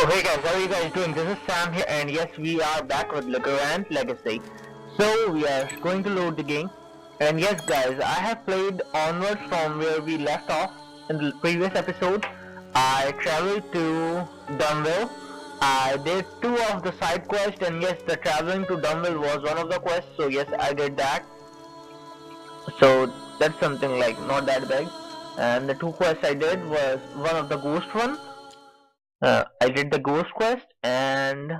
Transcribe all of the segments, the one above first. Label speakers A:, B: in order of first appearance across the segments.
A: So hey guys, how are you guys doing? This is Sam here, and yes, we are back with Legrand Legacy. So we are going to load the game, and yes guys, I have played onwards from where we left off in the previous episode. I traveled to Dumville. I did 2 of the side quests, and yes, the traveling to Dumville was one of the quests, so yes, I did that. So that's something like not that big. And the 2 quests I did was one of the ghost one. I did the ghost quest and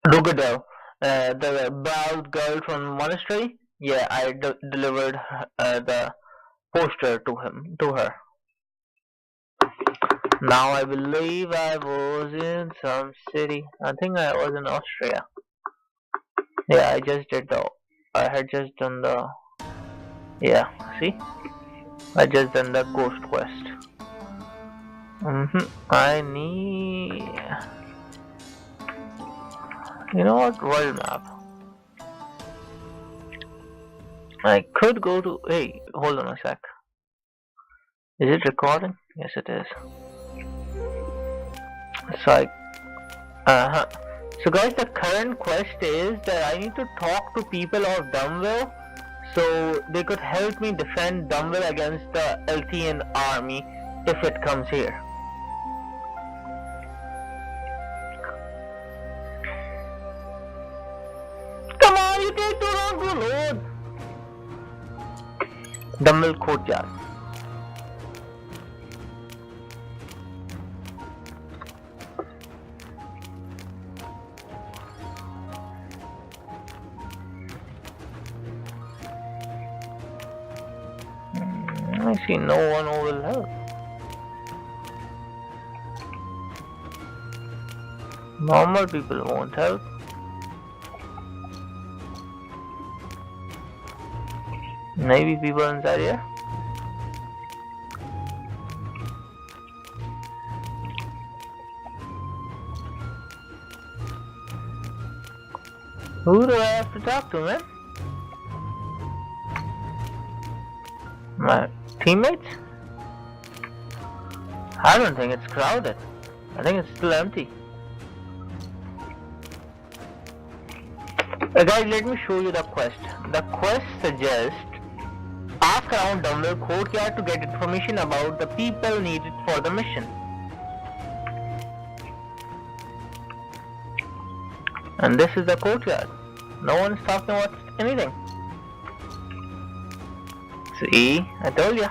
A: Rugadel, the bald girl from monastery. Yeah, I delivered the poster to her. Now I believe I was in some city. I think I was in Austria. Yeah, I had just done the. Yeah, see, I just done the ghost quest. I need. You know what? World map. I could go to. Hey, hold on a sec. Is it recording? Yes, it is. So So guys, the current quest is that I need to talk to people of Dumville, so they could help me defend Dumville against the Altean army if it comes here. Come on, you take too long to load. Dumville courtyard. I see no one who will help. Normal people won't help. Maybe people inside here? Who do I have to talk to, man? My teammates? I don't think it's crowded. I think it's still empty. Guys, let me show you the quest. The quest suggests ask around Dumville courtyard to get information about the people needed for the mission. And this is the courtyard. No one's talking about anything. See, I told ya.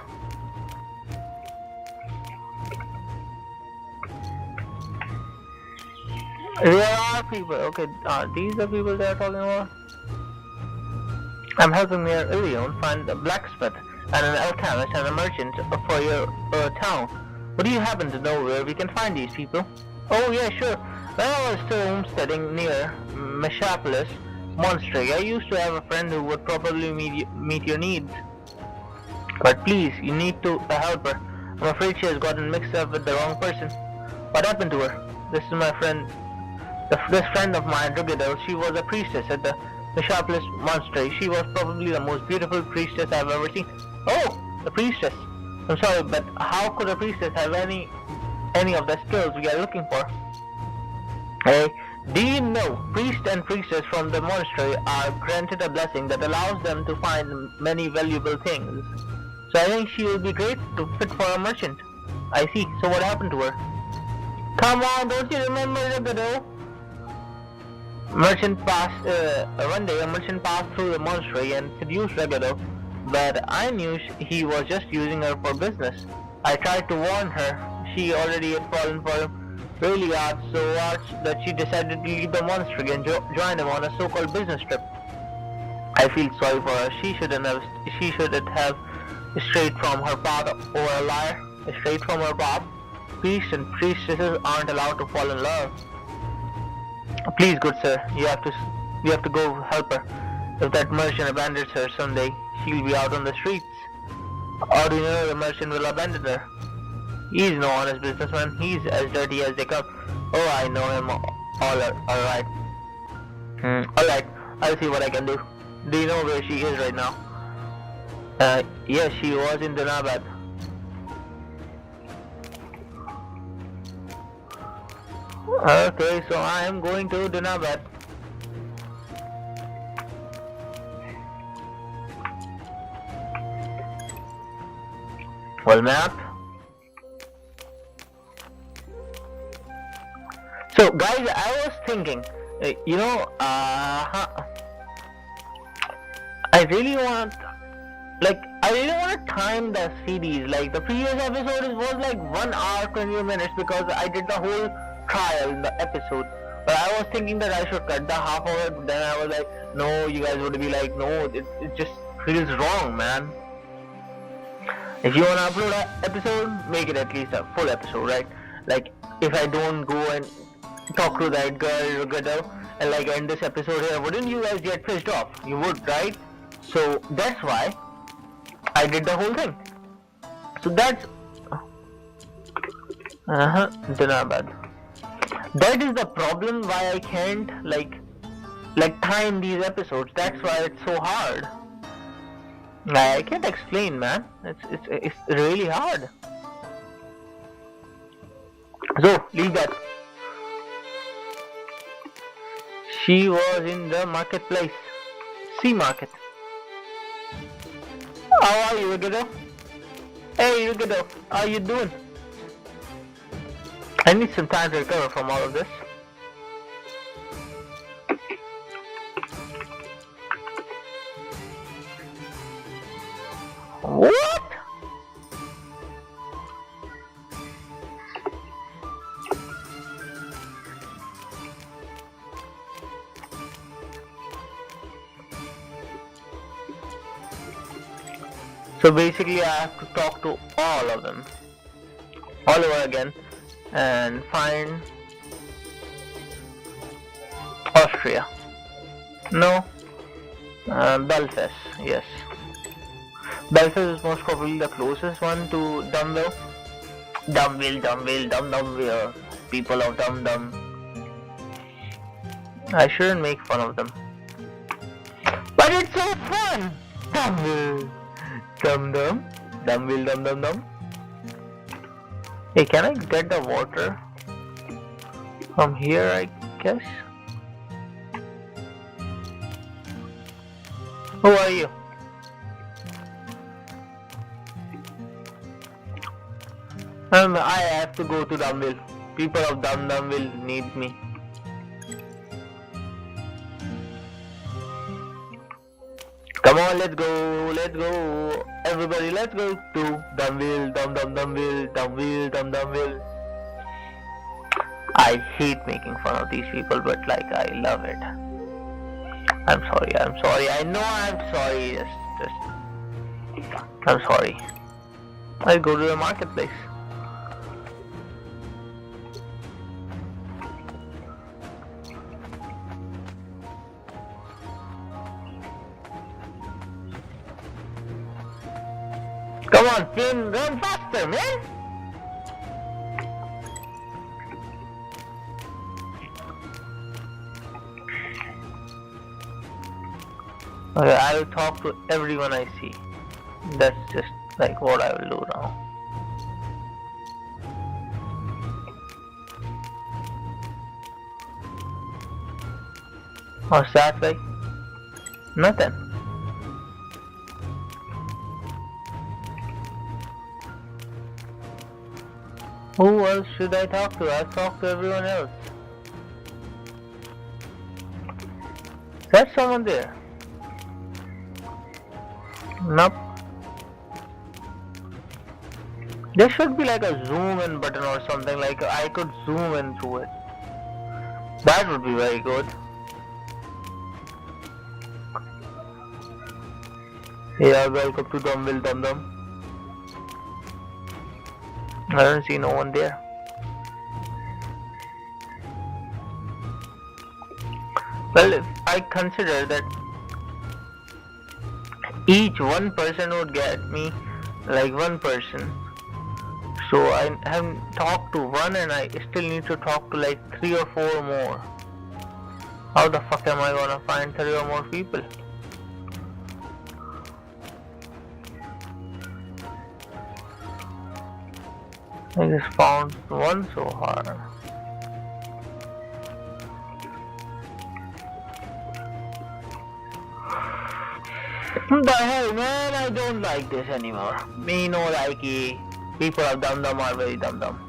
A: There are people. Okay, these are people they are talking about. I'm helping near Ilion find a blacksmith and an alchemist and a merchant for your town. What do you happen to know where we can find these people? Oh yeah, sure. When I was still homesteading near Meshapolis Monastery, I used to have a friend who would probably meet your needs. But please, you need to help her. I'm afraid she has gotten mixed up with the wrong person. What happened to her? This is my friend. This friend of mine, Rugadel, she was a priestess at the Meshapolis Monastery. She was probably the most beautiful priestess I've ever seen. Oh, the priestess. I'm sorry, but how could a priestess have any of the skills we are looking for? Hey, do you know priest and priestess from the monastery are granted a blessing that allows them to find many valuable things? So I think she will be great to fit for a merchant. I see. So what happened to her? Come on, don't you remember Rugadel? One day a merchant passed through the monastery and seduced Rugadel, but I knew he was just using her for business. I tried to warn her. She already had fallen for him really hard, so hard that she decided to leave the monastery and join him on a so-called business trip. I feel sorry for her. She shouldn't have strayed from her path or a liar. Straight from her path. Priests and priestesses aren't allowed to fall in love. Please, good sir, you have to go help her. If that merchant abandons her someday, she'll be out on the streets. Or do you know the merchant will abandon her? He's no honest businessman. He's as dirty as they come. Oh, I know him. Alright. Alright, I'll see what I can do. Do you know where she is right now? Yes, she was in Danabad. Okay, so I am going to Dinabad. Well, map. So guys, I was thinking, I really want to time the series. Like the previous episode was like 1 hour 20 minutes because I did the whole trial in the episode. But I was thinking that I should cut the half of it. Then I was like, no, you guys would be like, no, it just feels wrong, man. If you want to upload an episode, make it at least a full episode, right? Like if I don't go and talk to that girl and like end this episode here, wouldn't you guys get pissed off? You would, right? So that's why I did the whole thing. So that's Dinabad. That is the problem why I can't like time these episodes. That's why it's so hard. I can't explain, man. It's really hard. So leave that. She was in the marketplace. Sea market. How are you, Rigido? Hey, Rigido, how you doing? I need some time to recover from all of this. What? So basically I have to talk to all of them all over again and find Austria. No, Belfast, yes. Belfast is most probably the closest one to Dumville. Dumville, people of Dum. I shouldn't make fun of them. But it's so fun! Dumville. Dumville. Hey, can I get the water from here, I guess? Who are you? I have to go to Dumville. People of Dum will need me. Come on, let's go. Everybody, let's go to Dumville, Dumville. I hate making fun of these people, but like I love it. I'm sorry. I know I'm sorry. I'm sorry. I'll go to the marketplace. Come on, Finn, run faster, man! Okay, I will talk to everyone I see. That's just like what I will do now. What's that like? Nothing. Who else should I talk to? I'll talk to everyone else. There's someone there. Nope. There should be like a zoom in button or something, like I could zoom in through it. That would be very good. Yeah, welcome to Dumville Dum. I don't see no one there. Well, if I consider that each one person would get me like one person, so I haven't talked to one and I still need to talk to like 3 or 4 more. How the fuck am I gonna find 3 or more people? I just found one so hard. The hell, man, I don't like this anymore. Me no likey. People are dumb are very dumb.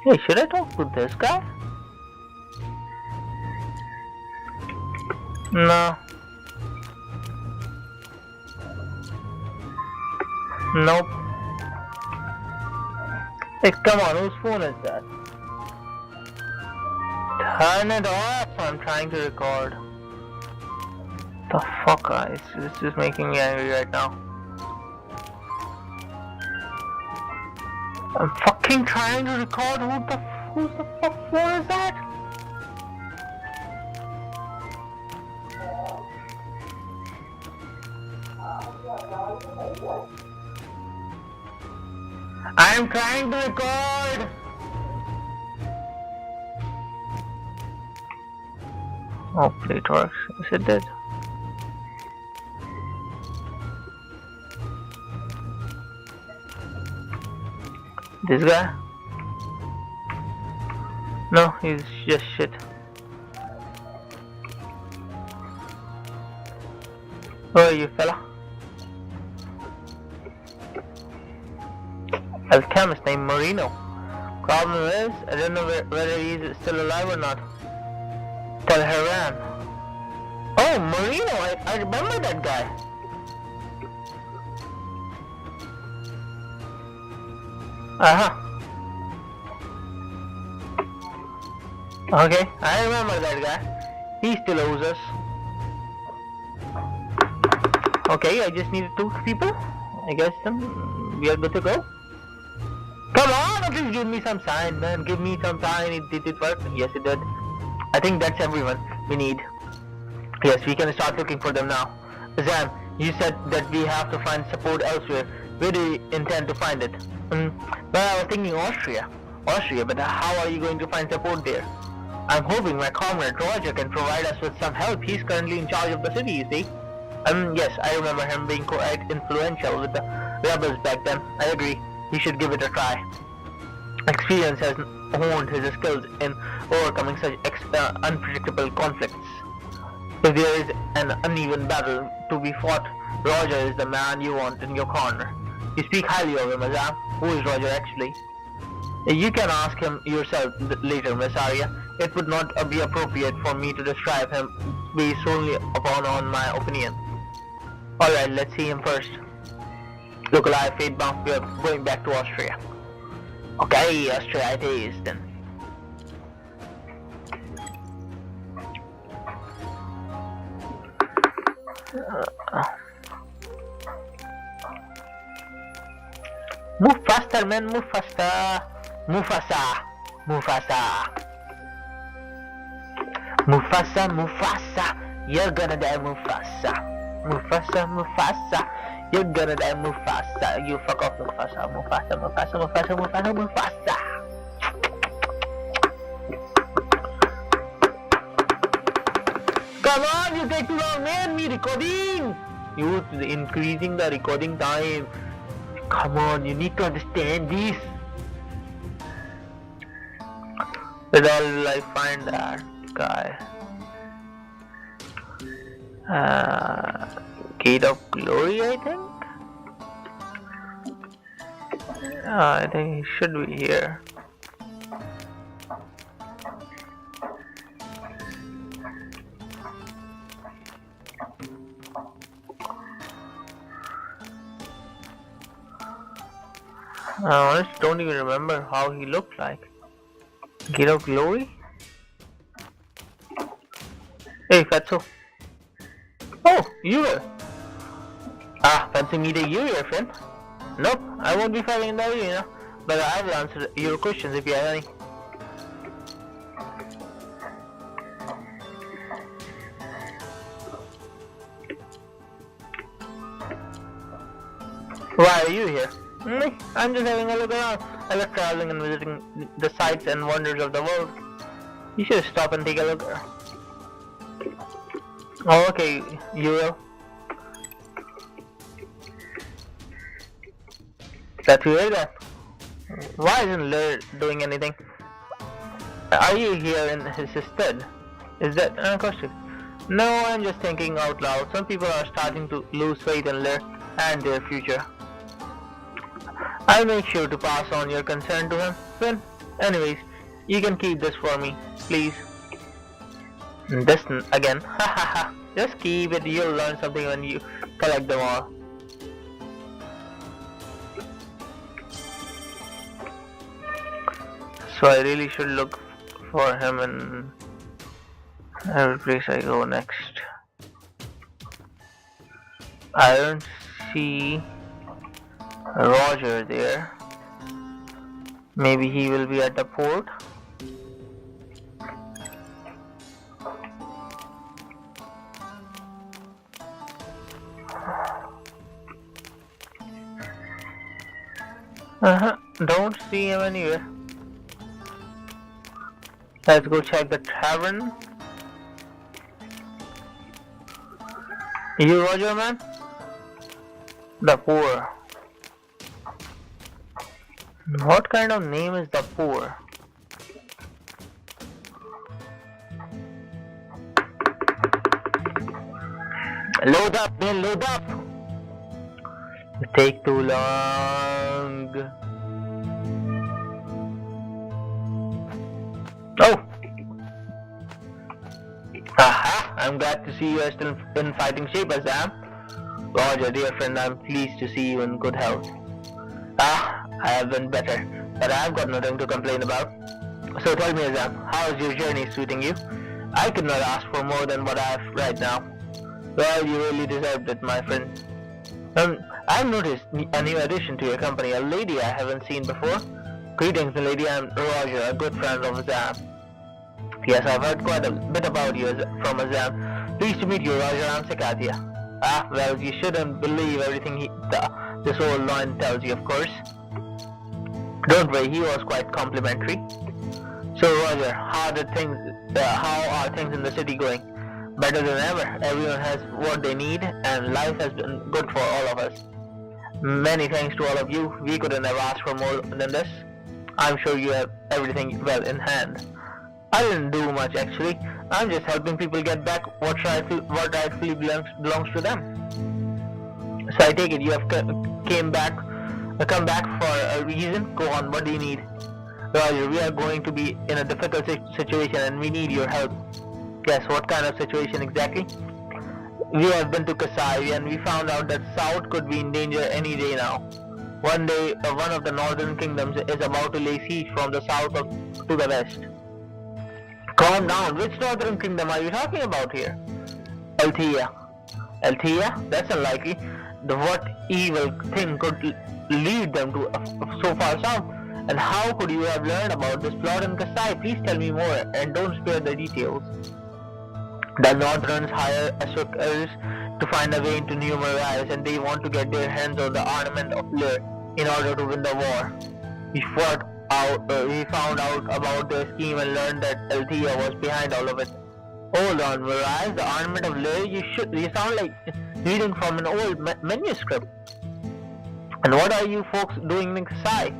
A: Hey, should I talk to this guy? No. Nope. Hey, come on, whose phone is that? Turn it off, I'm trying to record. The fuck, guys? This is making me angry right now. I'm fucking trying to record. Whose the fuck phone is that? I'm trying to record. Hopefully it works. Yes, it did. This guy? No, he's just shit. Where are you, fella? Alchemist named Marino. Problem is, I don't know whether he's still alive or not. Tell Haran. Oh, Marino, I remember that guy. Okay, I remember that guy. He still owes us. Okay, I just needed 2 people. I guess then we are good to go. Come on, at least give me some sign, man. Give me some sign. Did it work? Yes, it did. I think that's everyone we need. Yes, we can start looking for them now. Zam, you said that we have to find support elsewhere. Where do you intend to find it? Well, I was thinking Austria, but how are you going to find support there? I'm hoping my comrade Roger can provide us with some help. He's currently in charge of the city, you see. Yes, I remember him being quite influential with the rebels back then. I agree. He should give it a try. Experience has honed his skills in overcoming such unpredictable conflicts. If there is an uneven battle to be fought, Roger is the man you want in your corner. You speak highly of him, Azam. Who is Roger actually? You can ask him yourself later, Miss Arya. It would not be appropriate for me to describe him based solely upon my opinion. Alright, let's see him first. Look alive, Fatebounds, we are going back to Austria. Okay, Austria it is then. Move faster, man, move faster. Mufasa. You're gonna die, Mufasa. You're gonna die, Mufasa. You fuck off, Mufasa. Come on, you take too long, man. Me recording. You're increasing the recording time. Come on, you need to understand this. Where will I find that guy? Gate of Glory, I think? I think he should be here. I honestly don't even remember how he looked like. Gate of Glory? Hey, Fatso. Oh, you were. Fancy meeting you here, friend. Nope, I won't be fighting in the arena, but I will answer your questions if you have any. Why are you here? I'm just having a look around. I love traveling and visiting the sights and wonders of the world. You should stop and take a look. Oh, okay, you will. Glad to hear that. Why isn't Laird doing anything? Are you here in his stead? Is that an acoustic? No, I'm just thinking out loud. Some people are starting to lose faith in their future. I'll make sure to pass on your concern to him. Well, anyways, you can keep this for me, please. This again. Hahaha. Just keep it. You'll learn something when you collect them all. So I really should look for him in every place I go next. I don't see Roger there. Maybe he will be at the port. Don't see him anywhere. Let's go check the tavern. You Roger, man? The poor. What kind of name is the poor? Load up, man, load up! It take too long. Oh! Aha! I'm glad to see you are still in fighting shape, Azam. Roger, dear friend, I'm pleased to see you in good health. I have been better, but I've got nothing to complain about. So tell me, Azam, how is your journey suiting you? I could not ask for more than what I have right now. Well, you really deserved it, my friend. I've noticed a new addition to your company, a lady I haven't seen before. Greetings, lady, I'm Roger, a good friend of Azam. Yes, I've heard quite a bit about you from Azam. Pleased to meet you, Roger, I'm Sakatia. Well, you shouldn't believe everything this old line tells you, of course. Don't worry, he was quite complimentary. So, Roger, how are things in the city going? Better than ever. Everyone has what they need, and life has been good for all of us. Many thanks to all of you. We couldn't have asked for more than this. I'm sure you have everything well in hand. I didn't do much actually. I'm just helping people get back what rightfully belongs to them. So I take it you have come back for a reason. Go on, what do you need? Roger, we are going to be in a difficult situation and we need your help. Yes, what kind of situation exactly? We have been to Kasai and we found out that South could be in danger any day now. One day, one of the northern kingdoms is about to lay siege from the south to the west. Calm down, which northern kingdom are you talking about here? Altea. Altea? That's unlikely. What evil thing could lead them to so far south? And how could you have learned about this plot in Kasai? Please tell me more and don't spare the details. The Northerns hire Asukas to find a way into New Mirage and they want to get their hands on the armament of Lear in order to win the war. We found out about their scheme and learned that Altea was behind all of it. Hold on, Mirage, the armament of Lear? You sound like reading from an old manuscript. And what are you folks doing in Kasai?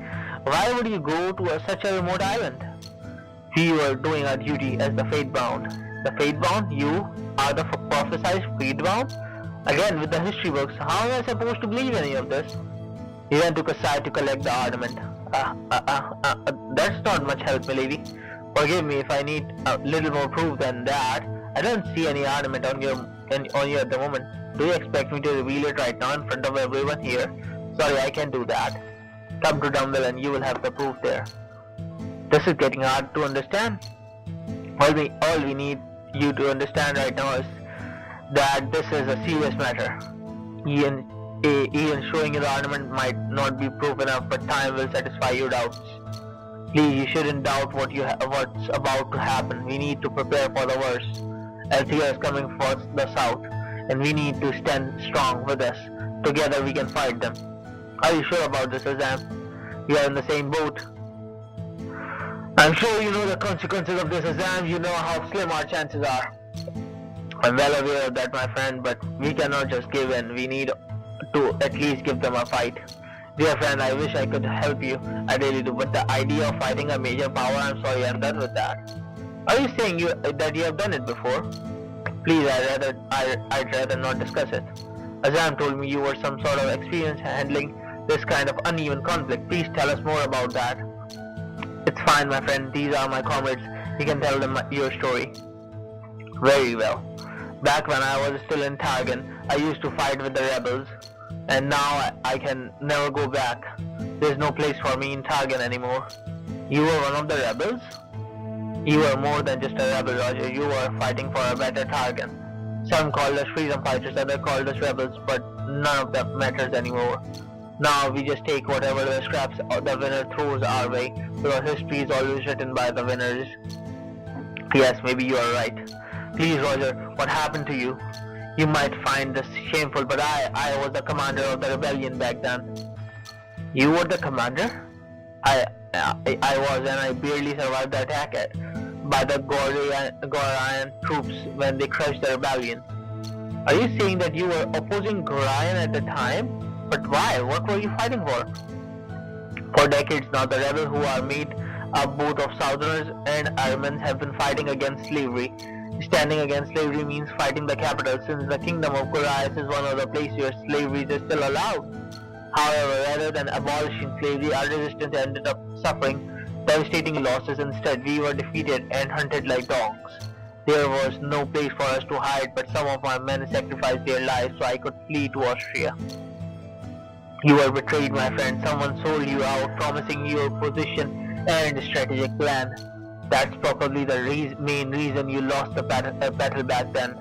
A: Why would you go to such a remote island? We were doing our duty as the Fatebound. The Fatebound? You are the prophesied Fatebound? Again, with the history books, how am I supposed to believe any of this? We went to Kasai to collect the armament. That's not much help, milady. Forgive me if I need a little more proof than that. I don't see any armament on you at the moment. Do you expect me to reveal it right now in front of everyone here? Sorry, I can't do that. Come to Dumbbell and you will have the proof there. This is getting hard to understand. All we need you to understand right now is that this is a serious matter. Even showing you the ornament might not be proof enough, but time will satisfy your doubts. Please, you shouldn't doubt what's about to happen. We need to prepare for the worst. Altea is coming for the south, and we need to stand strong with us. Together we can fight them. Are you sure about this, Azam? We are in the same boat. I'm sure you know the consequences of this, Azam. You know how slim our chances are. I'm well aware of that, my friend, but we cannot just give in. We need to at least give them a fight. Dear friend, I wish I could help you. I really do, but the idea of fighting a major power, I'm sorry, I'm done with that. Are you saying that you have done it before? Please, I'd rather not discuss it. Azam told me you were some sort of experience handling this kind of uneven conflict. Please tell us more about that. It's fine, my friend. These are my comrades. You can tell them your story. Very well. Back when I was still in Targon, I used to fight with the rebels, and now I can never go back. There's no place for me in Targon anymore. You were one of the rebels? You were more than just a rebel, Roger. You were fighting for a better Targon. Some called us freedom fighters, others called us rebels, but none of that matters anymore. Now we just take whatever the scraps the winner throws our way, because history is always written by the winners. Yes, maybe you are right. Please, Roger, what happened to you? You might find this shameful, but I was the commander of the rebellion back then. You were the commander? I was, and I barely survived the attack by the Gorian troops when they crushed the rebellion. Are you saying that you were opposing Gorian at the time? But why? What were you fighting for? For decades now, the rebels who are made up both of Southerners and Armens have been fighting against slavery. Standing against slavery means fighting the capital, since the kingdom of Gorias is one of the places where slavery is still allowed. However, rather than abolishing slavery, our resistance ended up suffering devastating losses. Instead, we were defeated and hunted like dogs. There was no place for us to hide, but some of my men sacrificed their lives so I could flee to Austria. You were betrayed, my friend. Someone sold you out, promising you a position and a strategic plan. That's probably the main reason you lost the battle back then.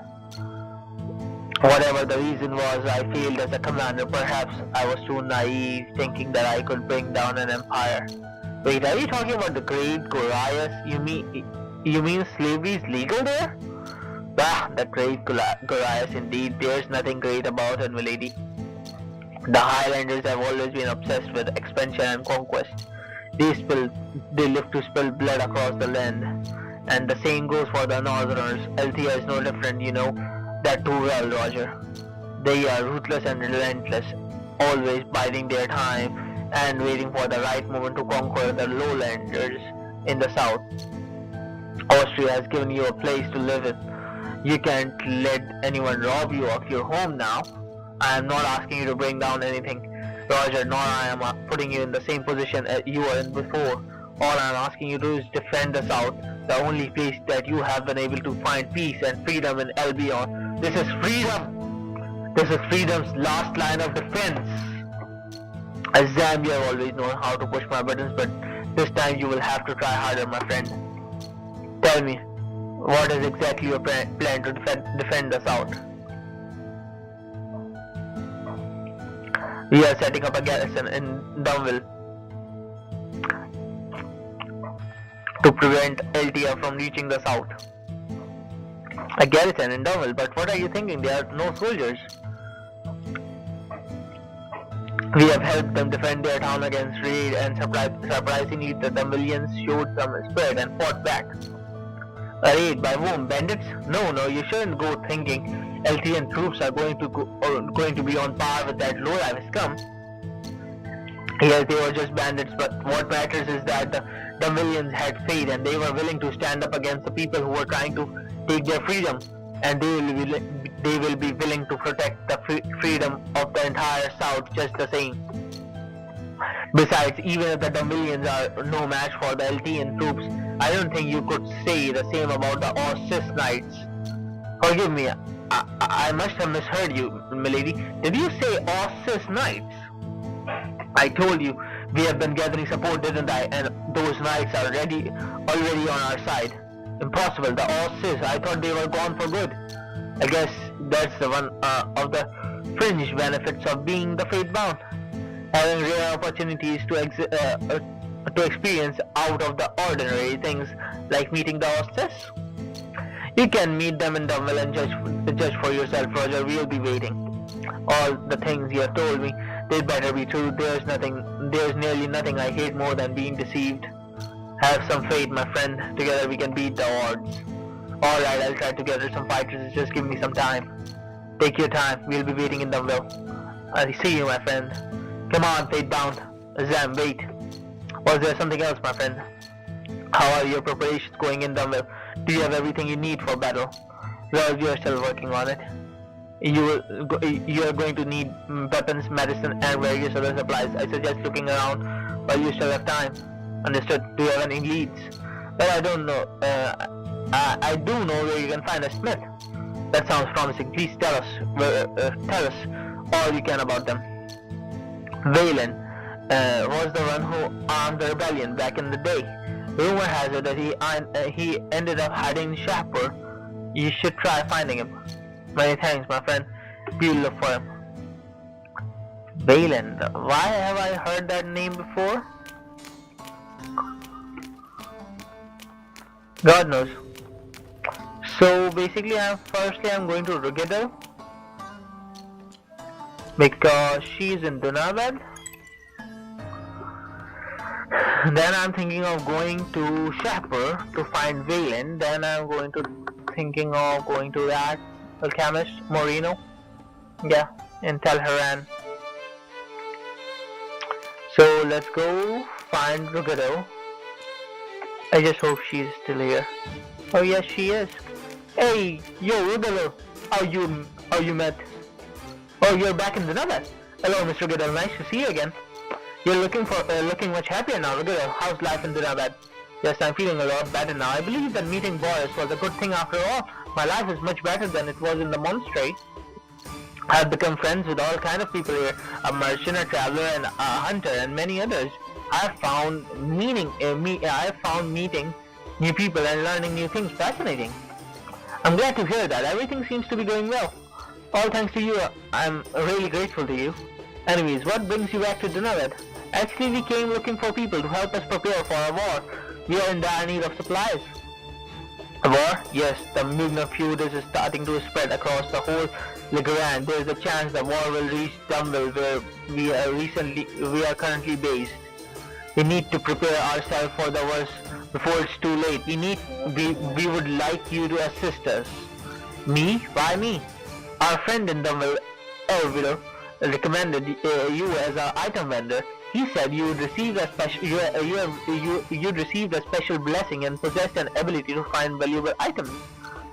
A: Whatever the reason was, I failed as a commander. Perhaps I was too naive, thinking that I could bring down an empire. Wait, are you talking about the great Gorias? You mean slavery is legal there? Ah, the great Gorias indeed. There's nothing great about it, milady. The Highlanders have always been obsessed with expansion and conquest. They live to spill blood across the land. And the same goes for the Northerners. Altea is no different, you know that too well, Roger. They are ruthless and relentless, always biding their time and waiting for the right moment to conquer the lowlanders in the south. Austria has given you a place to live in. You can't let anyone rob you of your home now. I am not asking you to bring down anything, Roger, nor I am putting you in the same position as you were in before. All I am asking you to do is defend the South, the only place that you have been able to find peace and freedom in Albion. This is freedom! This is freedom's last line of defense! As Zambia, I always know how to push my buttons, but this time you will have to try harder, my friend. Tell me, what is exactly your plan to defend the South? We are setting up a garrison in Dunville to prevent Altea from reaching the south. A garrison in Dunville? But what are you thinking? There are no soldiers. We have helped them defend their town against raid, and surprisingly the Dunvillians showed some spirit and fought back. A raid by whom? Bandits? No, you shouldn't go thinking Altean troops are going to be on par with that low-life scum. Yes, they were just bandits, but what matters is that the Dunvillians had faith, and they were willing to stand up against the people who were trying to take their freedom, and they will be willing to protect the freedom of the entire South just the same. Besides, even if the Dunvillians are no match for the Altean troops, I don't think you could say the same about the Ossis Knights. Forgive me, I must have misheard you, milady. Did you say Ossis Knights? I told you, we have been gathering support, didn't I? And those knights are already on our side. Impossible, the Ossis, I thought they were gone for good. I guess that's the one of the fringe benefits of being the Fatebound. Having rare opportunities to experience out of the ordinary things like meeting the Ossis. You can meet them in Dunville and judge for yourself, Roger. We'll be waiting. All the things you have told me, they better be true. There's nearly nothing I hate more than being deceived. Have some faith, my friend. Together we can beat the odds. Alright, I'll try to gather some fighters. Just give me some time. Take your time. We'll be waiting in Dunville. I see you, my friend. Come on, Fatebound. Zam, wait. Was there something else, my friend? How are your preparations going in Dunville? Do you have everything you need for battle? Well, we are still working on it. You are going to need weapons, medicine, and various other supplies. I suggest looking around while you still have time. Understood? Do you have any leads? Well, I don't know. I do know where you can find a smith. That sounds promising. Please tell us all you can about them. Valen was the one who armed the rebellion back in the day. Rumor has it that he ended up hiding in Shahpur. You should try finding him. Many thanks, my friend. We'll look for him. Valen. Why have I heard that name before? God knows. So basically, firstly I'm going to Ruggedo because she's in Dunabad. Then I'm thinking of going to Shahpur to find Valen. Then I'm thinking of going to that alchemist Moreno. Yeah, in Telharan. So let's go find Ruggedo. I just hope she's still here. Oh yes, she is. Hey, yo, Ruggedo, how you met? Oh, you're back in Dunabad. Hello, Mr. Ruggedo, nice to see you again. You're looking much happier now, Ruggedo. How's life in Dunabad? Yes, I'm feeling a lot better now. I believe that meeting Boris was a good thing after all. My life is much better than it was in the monastery. I've become friends with all kind of people here. A merchant, a traveler, and a hunter, and many others. I've found meeting new people and learning new things fascinating. I'm glad to hear that. Everything seems to be going well. All thanks to you. I'm really grateful to you. Anyways, what brings you back to Dunabad? Actually, we came looking for people to help us prepare for a war. We are in dire need of supplies. A war? Yes, the Mugna Feud is starting to spread across the whole Legrand. There is a chance the war will reach Dumble, where we are currently based. We need to prepare ourselves for the worst before it's too late. We would like you to assist us. Me? Why me? Our friend in Dumble, Elvira, recommended you as our item vendor. He said you'd received a special blessing and possessed an ability to find valuable items.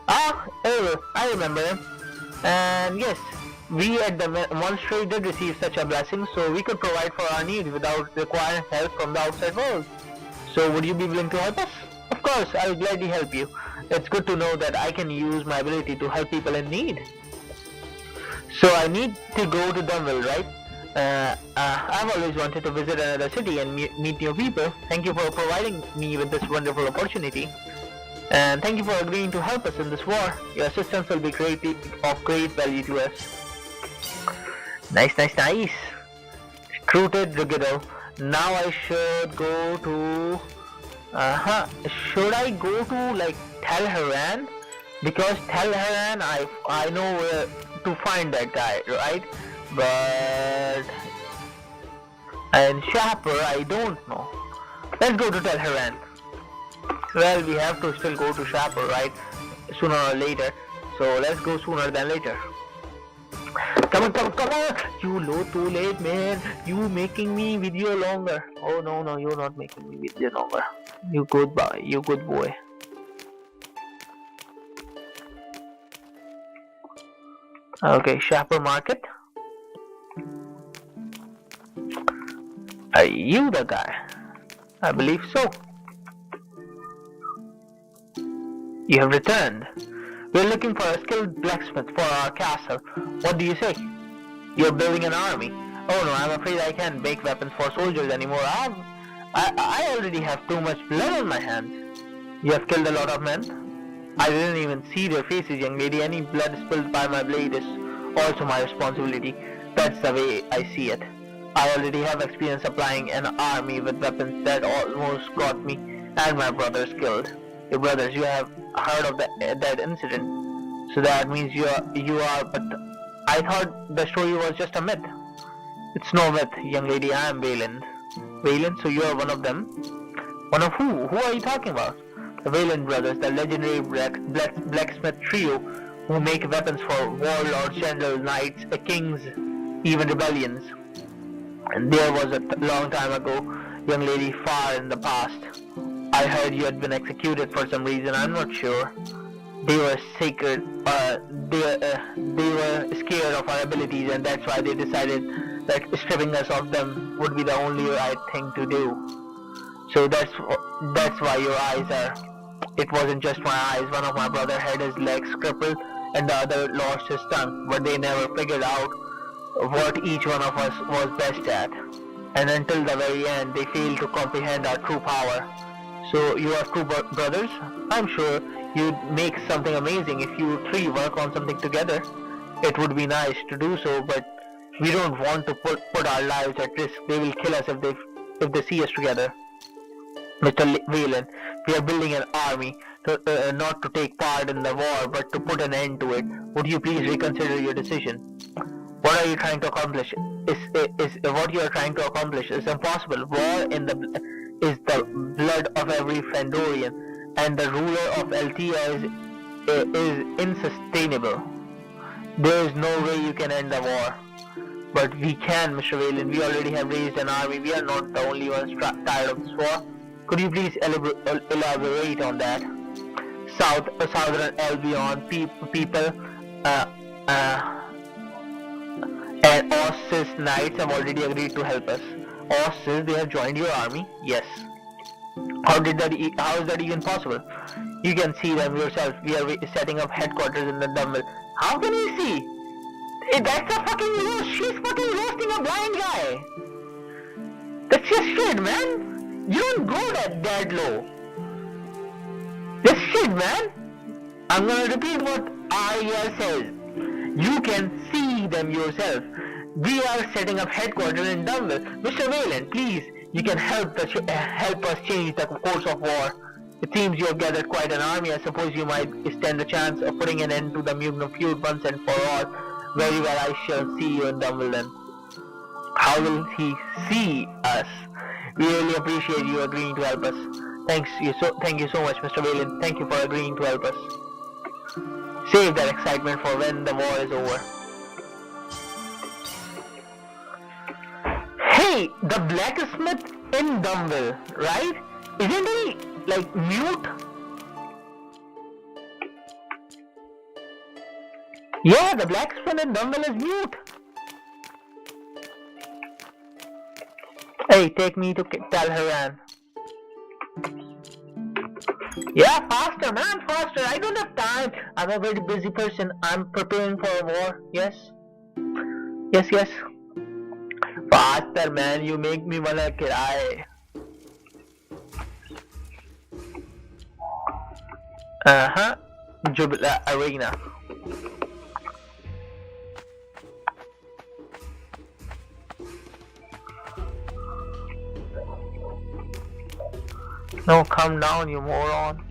A: Ah, I remember him. And yes, we at the monastery did receive such a blessing, so we could provide for our needs without requiring help from the outside world. So would you be willing to help us? Of course, I'll gladly help you. It's good to know that I can use my ability to help people in need. So I need to go to Dunwell, right? I've always wanted to visit another city and meet new people. Thank you for providing me with this wonderful opportunity. And thank you for agreeing to help us in this war. Your assistance will be of great value to us. Nice. Recruited Ruggedo. Now I should go to... Should I go to like Telharan? Because Telharan, I know where to find that guy, right? But... and Shahpur, I don't know. Let's go to Telharan. Well, we have to still go to Shahpur, right? Sooner or later. So let's go sooner than later. Come on! You too late, man. You making me video longer. Oh no, you're not making me video longer. You good boy. Okay, Shahpur Market. Are you the guy? I believe so. You have returned. We're looking for a skilled blacksmith for our castle. What do you say? You're building an army. Oh no, I'm afraid I can't make weapons for soldiers anymore. I already have too much blood on my hands. You have killed a lot of men? I didn't even see their faces, young lady. Any blood spilled by my blade is also my responsibility. That's the way I see it. I already have experience supplying an army with weapons that almost got me and my brothers killed. Your brothers, you have heard of that incident. So that means you are, but I thought the story was just a myth. It's no myth, young lady. I am Valen. Valen, so you are one of them? One of who? Who are you talking about? The Valen brothers, the legendary blacksmith trio who make weapons for warlords, generals, knights, kings, even rebellions. And there was a long time ago, young lady, far in the past. I heard you had been executed for some reason. I'm not sure. They were sacred. They were scared of our abilities, and that's why they decided that stripping us of them would be the only right thing to do. So that's why your eyes are. It wasn't just my eyes. One of my brother had his legs crippled, and the other lost his tongue. But they never figured out what each one of us was best at. And until the very end, they failed to comprehend our true power. So you are true brothers? I'm sure you'd make something amazing if you three work on something together. It would be nice to do so, but we don't want to put our lives at risk. They will kill us if they see us together. Mr. Wayland, we are building an army, not to take part in the war, but to put an end to it. Would you please reconsider your decision? What are you trying to accomplish? What you are trying to accomplish is impossible. War is the blood of every Fandorian, and the ruler of Altea is insustainable. There is no way you can end the war. But we can, Mr. Wayland. We already have raised an army. We are not the only ones tired of this war. Could you please elaborate on that? Southern Albion people and Ossis Knights have already agreed to help us. Ossis, they have joined your army? Yes. How is that even possible? You can see them yourself. We are setting up headquarters in the Dumble. How can you see? That's a fucking roast. She's fucking roasting a blind guy. That's just shit, man. You don't go that low. That's shit, man. I'm gonna repeat what Arya says. You can see them yourself. We are setting up headquarters in Dumble. Mr. Wayland, please, you can help us change the course of war. It seems you have gathered quite an army. I suppose you might stand a chance of putting an end to the Mugna Feud once and for all. Very well, I shall see you in Dumble then. How will he see us? We really appreciate you agreeing to help us. Thank you so much, Mr. Wayland. Thank you for agreeing to help us. Save that excitement for when the war is over. Hey, the blacksmith in Dumble, right? Isn't he like mute? Yeah, the blacksmith in Dumble is mute. Hey, take me to Talharan. Yeah, faster, man, faster. I don't have time. I'm a very busy person. I'm preparing for a war. Yes. Yes. Faster, man. You make me wanna cry. Jubila Arena. No, calm down, you moron.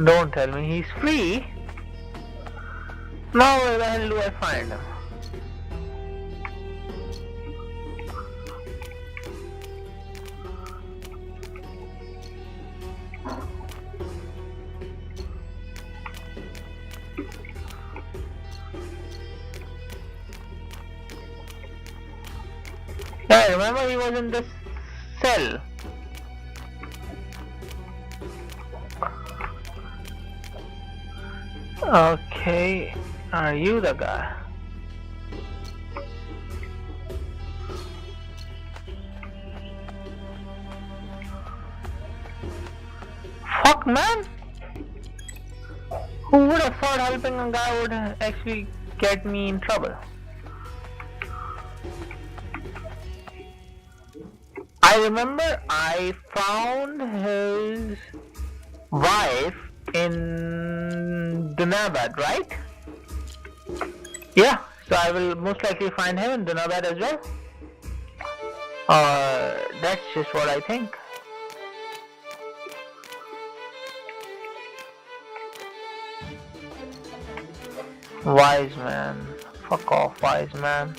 A: Don't tell me he's free. Now where the hell do I find him? Yeah, remember he was in this cell. Okay, are you the guy? Fuck, man! Who would have thought helping a guy would actually get me in trouble? I remember I found his wife in Dunabad, right? Yeah, so I will most likely find him in Dunabad as well. That's just what I think. Wise man. Fuck off, wise man.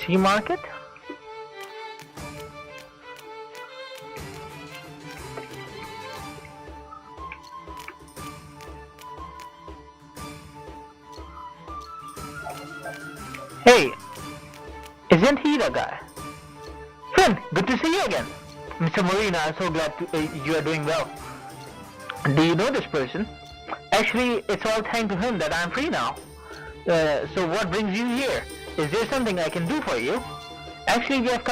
A: Sea market? Hey, isn't he the guy? Finn, good to see you again. Mr. Marina, I'm so glad you are doing well. Do you know this person? Actually, it's all thanks to him that I'm free now. So what brings you here? Is there something I can do for you? Actually, we have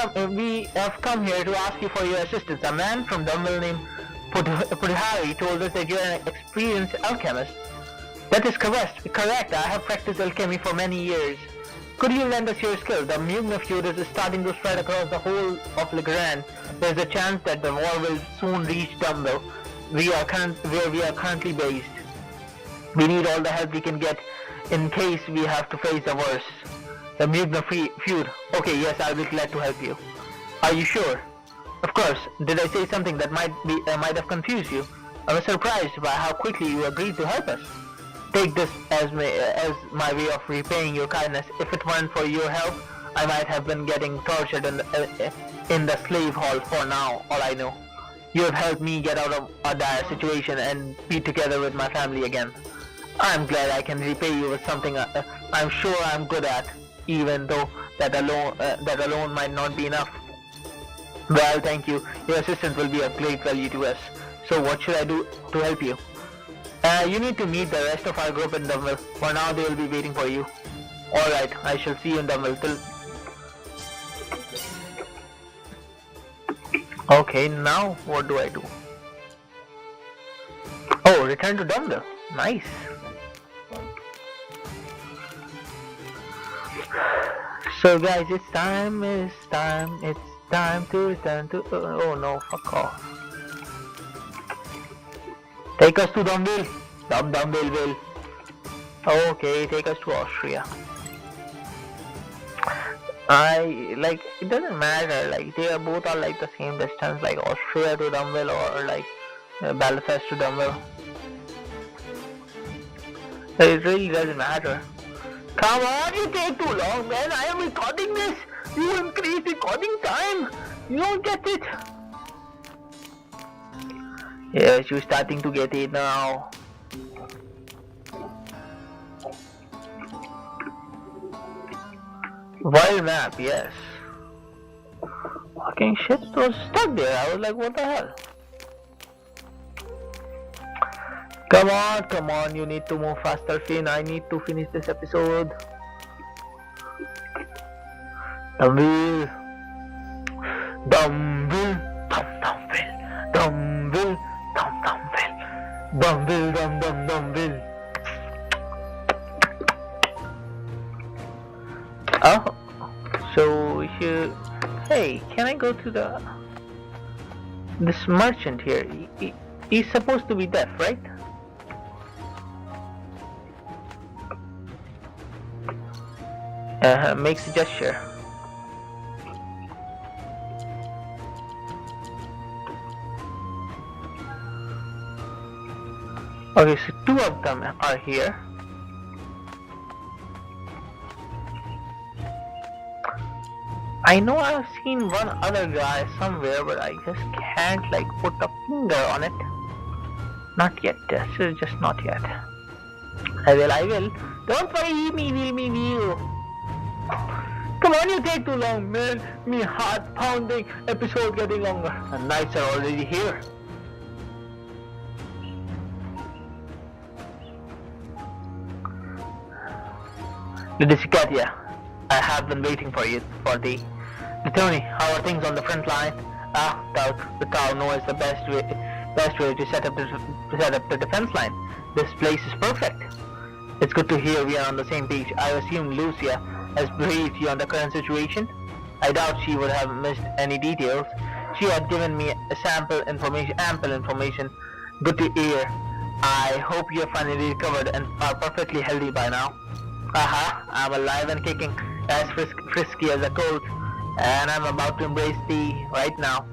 A: come here to ask you for your assistance. A man from Dunville named Pudhari told us that you're an experienced alchemist. That is correct. I have practiced alchemy for many years. Could you lend us your skill? The Mugna Feud is starting to spread across the whole of Legrand. There's a chance that the war will soon reach Dunville, where we are currently based. We need all the help we can get in case we have to face the worst. The Mugna Feud. Okay, yes, I'll be glad to help you. Are you sure? Of course. Did I say something that might have confused you? I was surprised by how quickly you agreed to help us. Take this as my way of repaying your kindness. If it weren't for your help, I might have been getting tortured in the slave hall for now, all I know. You have helped me get out of a dire situation and be together with my family again. I'm glad I can repay you with something I'm sure I'm good at, even though that alone might not be enough. Well, thank you. Your assistance will be of great value to us. So what should I do to help you? You need to meet the rest of our group in Dunville. For now, they will be waiting for you. Alright, I shall see you in Dunville. Okay, now what do I do? Oh, return to Dunville. Nice. So guys, it's time to return to... Oh no, fuck off. Take us to Dunville. Dunville. Okay, take us to Austria. It doesn't matter, they are both like the same distance, like Austria to Dunville or like Belfast to Dunville. It really doesn't matter. Come on, you take too long, man. I am recording this. You increase recording time. You don't get it. Yes, you're starting to get it now. Wild map, yes. Fucking shit was stuck there. I was like, what the hell? Come on, you need to move faster, Finn. I need to finish this episode. Dunville. Oh, so you... Hey, can I go to this merchant here? He's supposed to be deaf, right? Makes a gesture. Okay, so two of them are here. I know I've seen one other guy somewhere, but I just can't put a finger on it. Not yet. This is just not yet. I will. Don't worry, me will. Come on, you take too long, man. Me heart pounding, episode getting longer. The nights are already here. Ludicicatia, I have been waiting for you for the... Tony, how are things on the front line? The cow knows the best way to set up the defense line. This place is perfect. It's good to hear we are on the same page. I assume Lucia has briefed you on the current situation. I doubt she would have missed any details. She had given me ample information. Good to hear. I hope you have finally recovered and are perfectly healthy by now. I'm alive and kicking, as frisky as a colt, and I'm about to embrace thee right now.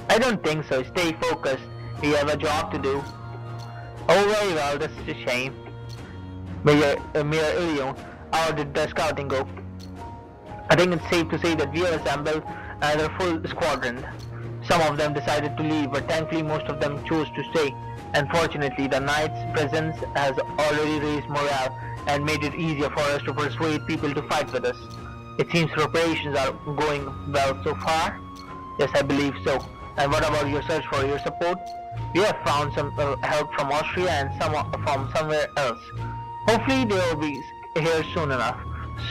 A: I don't think so. Stay focused. We have a job to do. Oh, very well. This is a shame. Mayor Ilion, how did the scouting go? I think it's safe to say that we have assembled another full squadron. Some of them decided to leave, but thankfully most of them chose to stay. Unfortunately, the knight's presence has already raised morale and made it easier for us to persuade people to fight with us. It seems preparations are going well so far. Yes, I believe so. And what about your search for your support? We have found some help from Austria and some from somewhere else. Hopefully they will be here soon enough.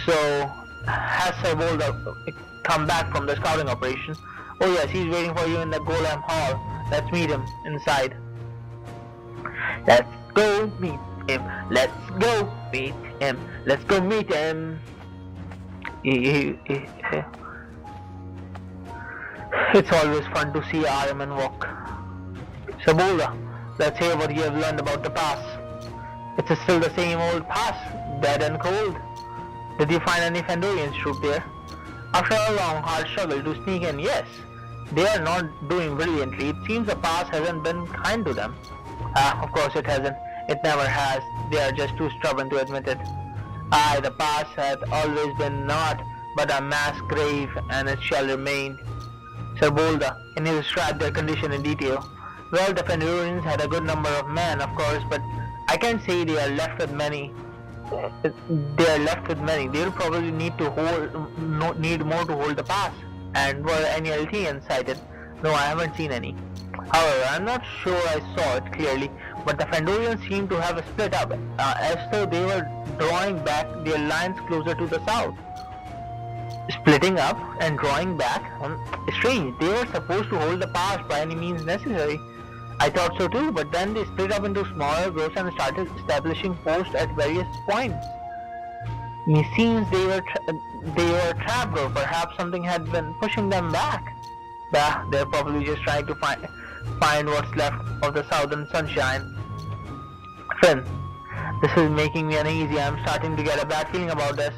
A: So, has Serbolda come back from the scouting operation? Oh yes, he's waiting for you in the Golem Hall. Let's meet him inside. Let's go meet him. Let's go meet him. Let's go meet him. It's always fun to see Aryaman walk. Serbolda, let's hear what you have learned about the pass. It's still the same old pass, dead and cold. Did you find any Fandorians troop there? After a long hard struggle to sneak in, yes. They are not doing brilliantly. It seems the pass hasn't been kind to them. Of course it hasn't. It never has. They are just too stubborn to admit it. Aye, the pass hath always been naught but a mass grave, and it shall remain. Serbolda, can you describe their condition in detail? Well, the Fandorians had a good number of men, of course, but I can't say they are left with many. They'll probably need more to hold the pass. And were any Alteans sighted? No, I haven't seen any. However, I'm not sure I saw it clearly, but the Fandorians seem to have split up, as though they were drawing back their lines closer to the south. Splitting up and drawing back? Strange, they were supposed to hold the pass by any means necessary. I thought so too, but then they split up into smaller groups and started establishing posts at various points. It seems they were trapped, or perhaps something had been pushing them back. Bah, they're probably just trying to find what's left of the southern sunshine. Finn, this is making me uneasy. I'm starting to get a bad feeling about this.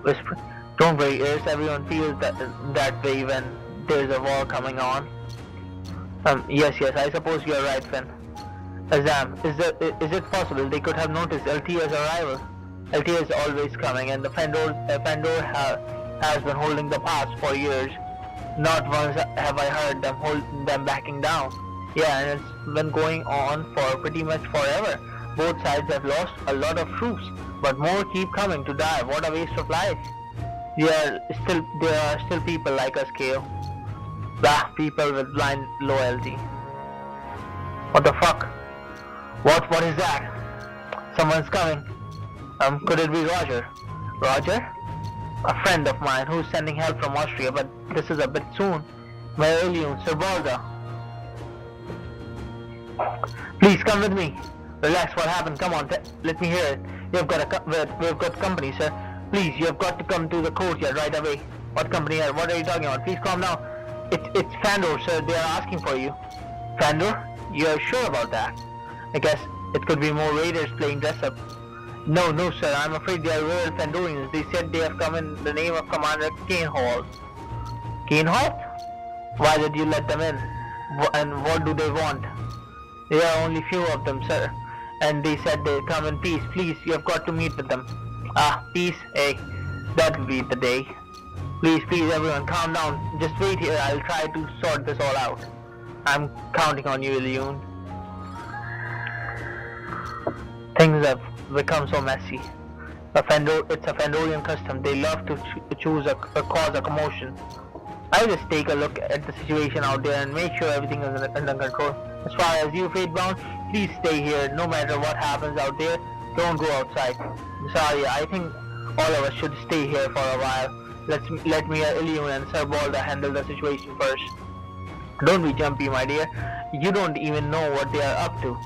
A: Whisper, don't worry, Iris. Everyone feels that way when there's a war coming on. Yes, I suppose you're right, Finn. Azam, is it possible they could have noticed Altea's arrival? Altea is always coming, and the Fandor has been holding the pass for years. Not once have I heard them backing down. Yeah, and it's been going on for pretty much forever. Both sides have lost a lot of troops, but more keep coming to die. What a waste of life. There are still people like us, Kale. Blah, people with blind loyalty. What the fuck? What is that? Someone's coming. Could it be Roger? Roger? A friend of mine who's sending help from Austria, but this is a bit soon. Where are you, Serbolda? Please come with me. Relax, what happened? Come on, let me hear it. We've got company, sir. Please, you have got to come to the courtyard right away. What company? What are you talking about? Please calm down. It's Fandor, sir. They are asking for you. Fandor? You are sure about that? I guess it could be more raiders playing dress up. No, sir. I'm afraid they are real Fandorians. They said they have come in the name of Commander Canehall. Canehall? Why did you let them in? And what do they want? There are only few of them, sir. And they said they'll come in peace. Please, you have got to meet with them. Peace? Hey, that will be the day. Please, everyone, calm down. Just wait here. I'll try to sort this all out. I'm counting on you, Ilion. Things have become so messy. It's a Fandorian custom. They love to cause a commotion. I'll just take a look at the situation out there and make sure everything is under control. As far as you, Fatebounds, please stay here. No matter what happens out there, don't go outside. Sorry, I think all of us should stay here for a while. Let me, Ilion and Serbolda handle the situation first. Don't be jumpy, my dear. You don't even know what they are up to.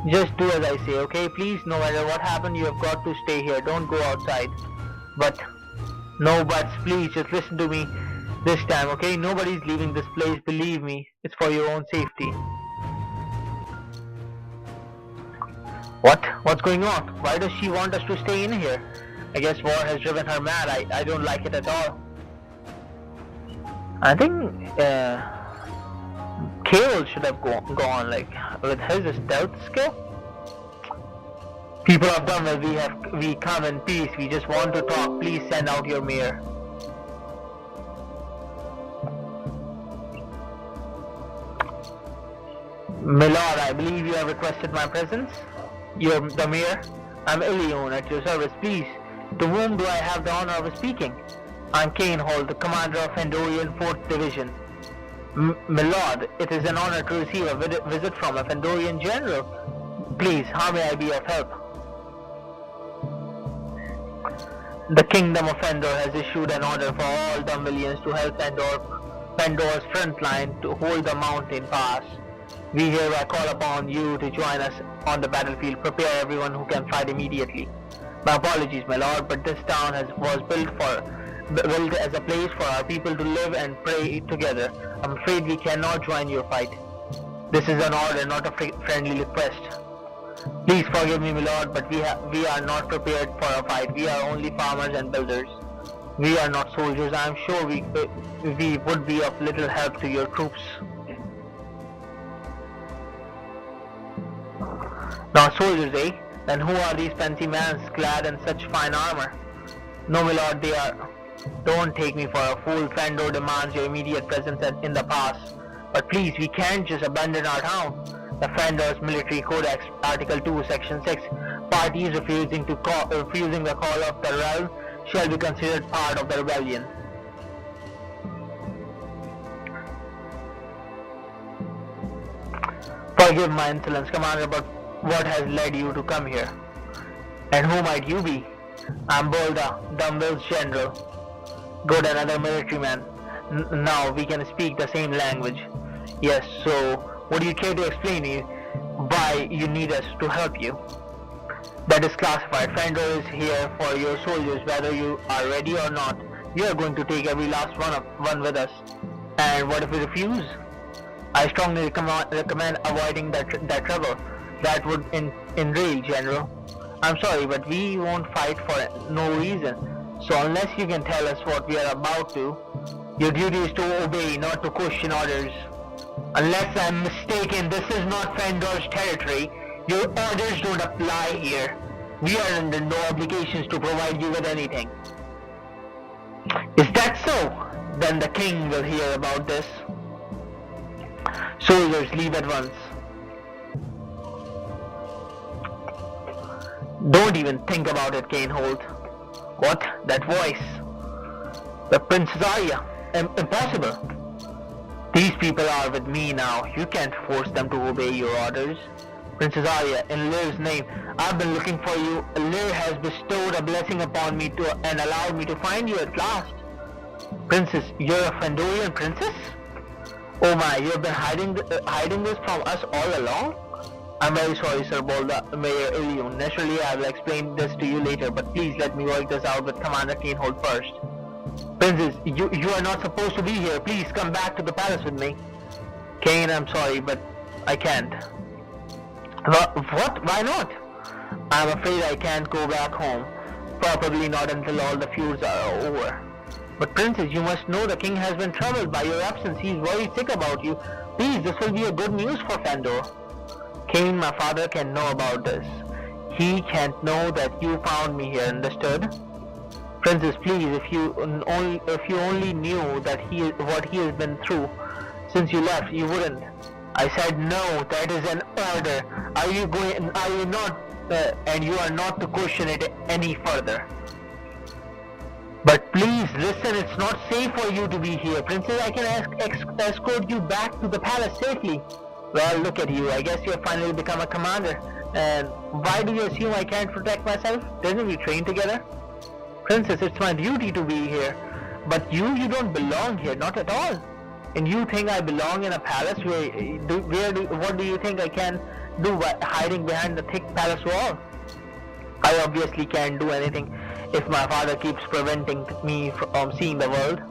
A: Just do as I say, okay? Please, no matter what happens, you have got to stay here. Don't go outside. But, no buts, please, just listen to me this time, okay? Nobody's leaving this place, believe me. It's for your own safety. What? What's going on? Why does she want us to stay in here? I guess war has driven her mad. I don't like it at all. I think Kale should have gone like with his stealth skill. People of Dunwell, we come in peace. We just want to talk. Please send out your mayor. My lord, I believe you have requested my presence. You're the mayor. I'm Ilion at your service, please. To whom do I have the honor of speaking? I'm Kane Hall, the commander of Fandorian 4th Division. Milord, it is an honor to receive a visit from a Fandorian general. Please, how may I be of help? The Kingdom of Fandor has issued an order for all Dumbilians to help Fandor's front line to hold the mountain pass. We hereby call upon you to join us on the battlefield. Prepare everyone who can fight immediately. My apologies, my lord, but this town was built as a place for our people to live and pray together. I'm afraid we cannot join your fight. This is an order, not a friendly request. Please forgive me, my lord, but we are not prepared for a fight. We are only farmers and builders. We are not soldiers. I am sure we would be of little help to your troops. Not soldiers, eh? Then who are these fancy men clad in such fine armor? No, my lord, they are. Don't take me for a fool. Fandor demands your immediate presence in the pass. But please, we can't just abandon our town. The Fandor's Military Codex, Article 2, Section 6, parties refusing the call of the realm shall be considered part of the rebellion. Forgive my insolence, Commander, but what has led you to come here? And who might you be? I'm Bolda, Dumbil's general. Good, another military man. Now we can speak the same language. Yes, so would you care to explain me why you need us to help you? That is classified. Fandor is here for your soldiers, whether you are ready or not. You are going to take every last one with us. And what if we refuse? I strongly recommend avoiding that trouble. That would enrage, General. I'm sorry, but we won't fight for no reason. So unless you can tell us what we are about to, your duty is to obey, not to question orders. Unless I'm mistaken, this is not Fandor's territory. Your orders don't apply here. We are under no obligations to provide you with anything. Is that so? Then the king will hear about this. Soldiers, leave at once. Don't even think about it, Canehold. What? That voice? The Princess Arya. Impossible. These people are with me now. You can't force them to obey your orders. Princess Arya, in Lyr's name, I've been looking for you. Lyr has bestowed a blessing upon me and allowed me to find you at last. Princess, you're a Fandorian princess? Oh my, you've been hiding this from us all along? I'm very sorry, Sir Bolda, Mayor Ilion. Naturally, I will explain this to you later, but please let me work this out with Commander Canehold first. Princess, you are not supposed to be here. Please come back to the palace with me. Kane, I'm sorry, but I can't. What? Why not? I'm afraid I can't go back home. Probably not until all the feuds are over. But Princess, you must know the king has been troubled by your absence. He is very sick about you. Please, this will be a good news for Fandor. Kane, my father, can know about this. He can't know that you found me here, understood? Princess, please, if you only knew that what he has been through since you left, you wouldn't. I said no, that is an order. Are you not, and you are not to question it any further. But please, listen, it's not safe for you to be here. Princess, I can escort you back to the palace safely. Well, look at you, I guess you have finally become a commander. And why do you assume I can't protect myself? Didn't we train together? Princess, it's my duty to be here. But you don't belong here, not at all. And you think I belong in a palace? What do you think I can do by hiding behind the thick palace wall? I obviously can't do anything if my father keeps preventing me from seeing the world.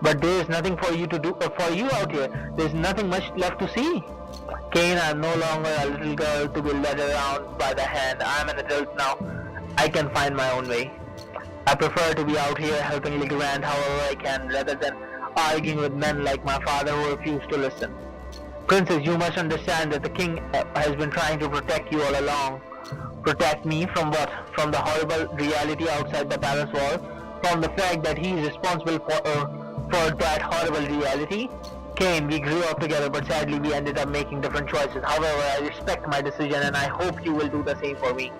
A: But there is nothing for you to do, for you out here. There's nothing much left to see. Kane, I'm no longer a little girl to be led around by the hand. I'm an adult now. I can find my own way. I prefer to be out here helping Legrand however I can, rather than arguing with men like my father who refuse to listen. Princess, you must understand that the king has been trying to protect you all along. Protect me from what? From the horrible reality outside the palace wall? From the fact that he is responsible for that horrible reality? Kane, we grew up together, but sadly we ended up making different choices. However, I respect my decision and I hope you will do the same for me.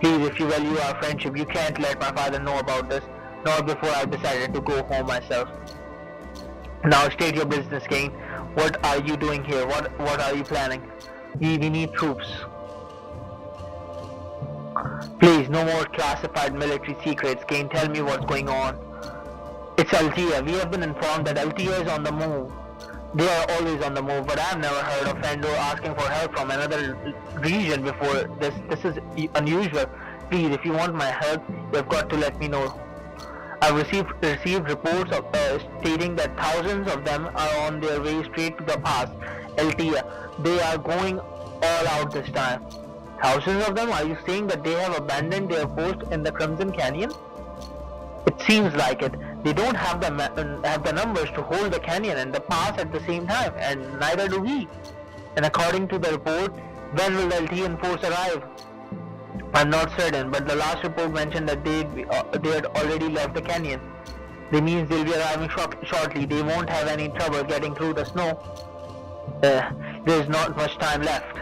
A: Please, if you value our friendship, you can't let my father know about this, not before I've decided to go home myself. Now state your business, Kane. What are you doing here? What are you planning? We need troops. Please, no more classified military secrets. Kane, tell me what's going on. It's Altea. We have been informed that Altea is on the move. They are always on the move, but I've never heard of Fandor asking for help from another region before. This is unusual. Please, if you want my help, you've got to let me know. I've received reports stating that thousands of them are on their way straight to the pass, Altea. They are going all out this time. Thousands of them? Are you saying that they have abandoned their post in the Crimson Canyon? It seems like it. They don't have the numbers to hold the canyon and the pass at the same time, and neither do we. And according to the report, when will the Altean force arrive? I'm not certain, but the last report mentioned that they had already left the canyon. That means they'll be arriving shortly. They won't have any trouble getting through the snow. There's not much time left.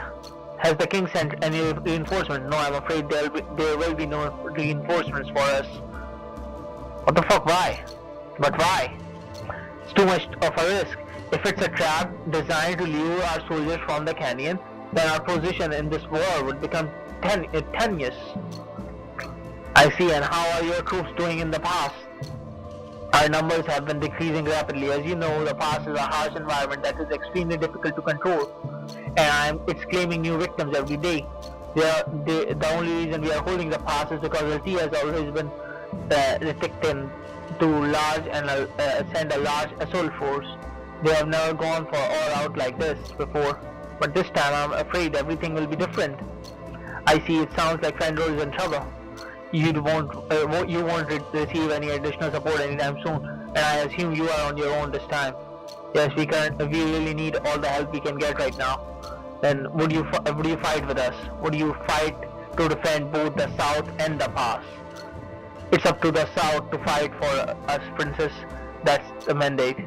A: Has the king sent any reinforcements? No, I'm afraid there will be no reinforcements for us. What the fuck? Why? But why? It's too much of a risk. If it's a trap designed to lure our soldiers from the canyon, then our position in this war would become tenuous. I see. And how are your troops doing in the pass? Our numbers have been decreasing rapidly. As you know, the pass is a harsh environment that is extremely difficult to control, and it's claiming new victims every day. The only reason we are holding the pass is because Altea has always been reticent to send a large assault force. They have never gone for all out like this before, but this time I'm afraid everything will be different. I see. It sounds like Fandor is in trouble. You won't receive any additional support anytime soon, and I assume you are on your own this time. Yes, we really need all the help we can get right now. Then would you fight with us? Would you fight to defend both the south and the pass? It's up to the south to fight for us, princess. That's the mandate.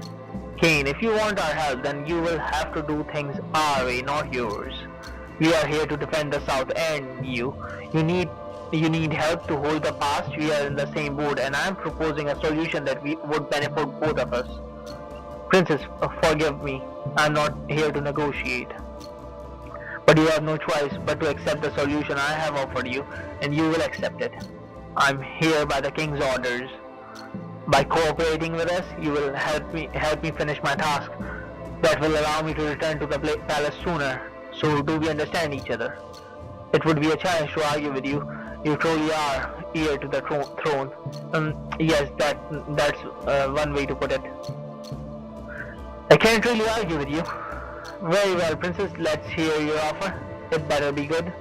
A: Kane, if you want our help, then you will have to do things our way, not yours. We are here to defend the south, and you need help to hold the pass. We are in the same boat, and I am proposing a solution that would benefit both of us. Princess, forgive me. I am not here to negotiate. But you have no choice but to accept the solution I have offered you, and you will accept it. I am here by the king's orders. By cooperating with us, you will help me finish my task. That will allow me to return to the palace sooner. So do we understand each other? It would be a challenge to argue with you. You truly are heir to the throne. Yes, that's one way to put it. I can't really argue with you. Very well, princess, let's hear your offer. It better be good.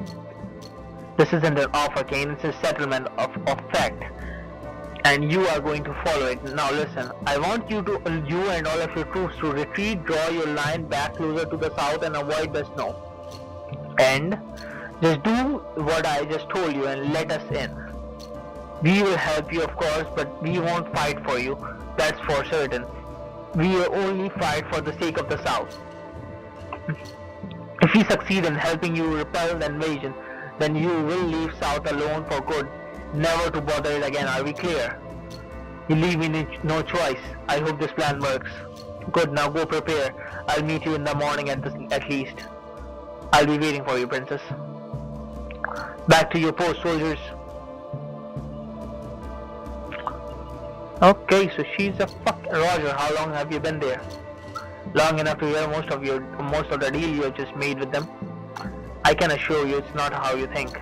A: This isn't an offer, Kane, it's a settlement of fact. And you are going to follow it. Now listen, I want you and all of your troops to retreat, draw your line back closer to the south and avoid the snow. And just do what I just told you and let us in. We will help you, of course, but we won't fight for you. That's for certain. We will only fight for the sake of the south. If we succeed in helping you repel the invasion, then you will leave south alone for good, never to bother it again. Are we clear? You leave me no choice. I hope this plan works. Good, now go prepare. I'll meet you in the morning at least. I'll be waiting for you, princess. Back to your post, soldiers. Okay, so she's a Roger, how long have you been there? Long enough to hear most of the deal you have just made with them. I can assure you it's not how you think.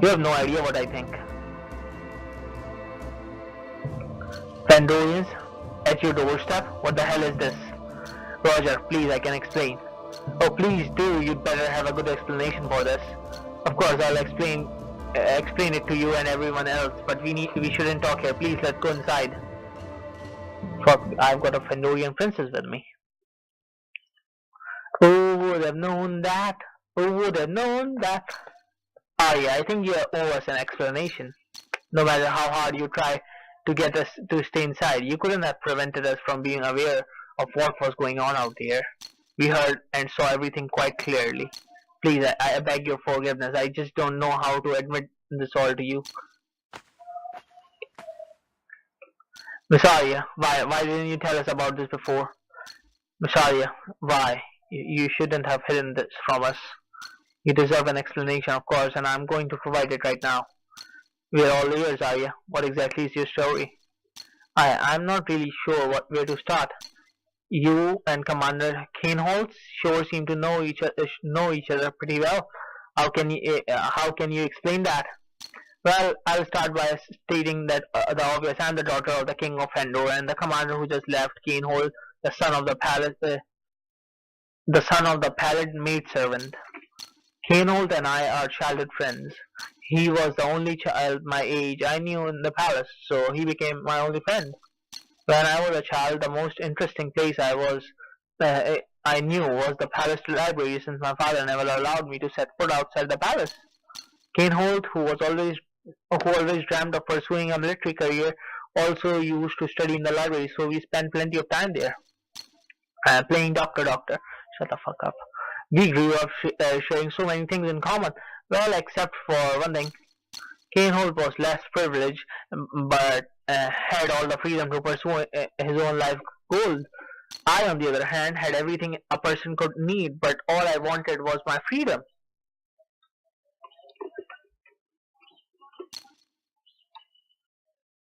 A: You have no idea what I think. Fandorians? At your doorstep? What the hell is this? Roger, please, I can explain. Oh, please do. You'd better have a good explanation for this. Of course, I'll explain it to you and everyone else, but we shouldn't talk here. Please, let's go inside. Fuck, I've got a Fandorian princess with me. Who would have known that? Who would have known that? Ah, yeah, I think you owe us an explanation. No matter how hard you try to get us to stay inside, you couldn't have prevented us from being aware of what was going on out there. We heard and saw everything quite clearly. Please, I beg your forgiveness. I just don't know how to admit this all to you. Messiah, why didn't you tell us about this before? Messiah, why? You shouldn't have hidden this from us. You deserve an explanation, of course, and I'm going to provide it right now. We are all ears, Arya. What exactly is your story? I'm not really sure where to start. You and Commander Kaneholtz sure seem to know each other pretty well. How can you explain that? Well, I'll start by stating that the obvious. I'm the daughter of the king of Fandor and the commander who just left, Kanehold, the son of the pallid maidservant. Kanehold and I are childhood friends. He was the only child my age I knew in the palace, so he became my only friend. When I was a child, the most interesting place I knew was the palace library, since my father never allowed me to set foot outside the palace. Kanehold, who always dreamed of pursuing a military career, also used to study in the library, so we spent plenty of time there. Playing Doctor Doctor. Shut the fuck up. We grew up sharing so many things in common. Well, except for one thing. Kanehold was less privileged, but had all the freedom to pursue his own life goals. I, on the other hand, had everything a person could need, but all I wanted was my freedom.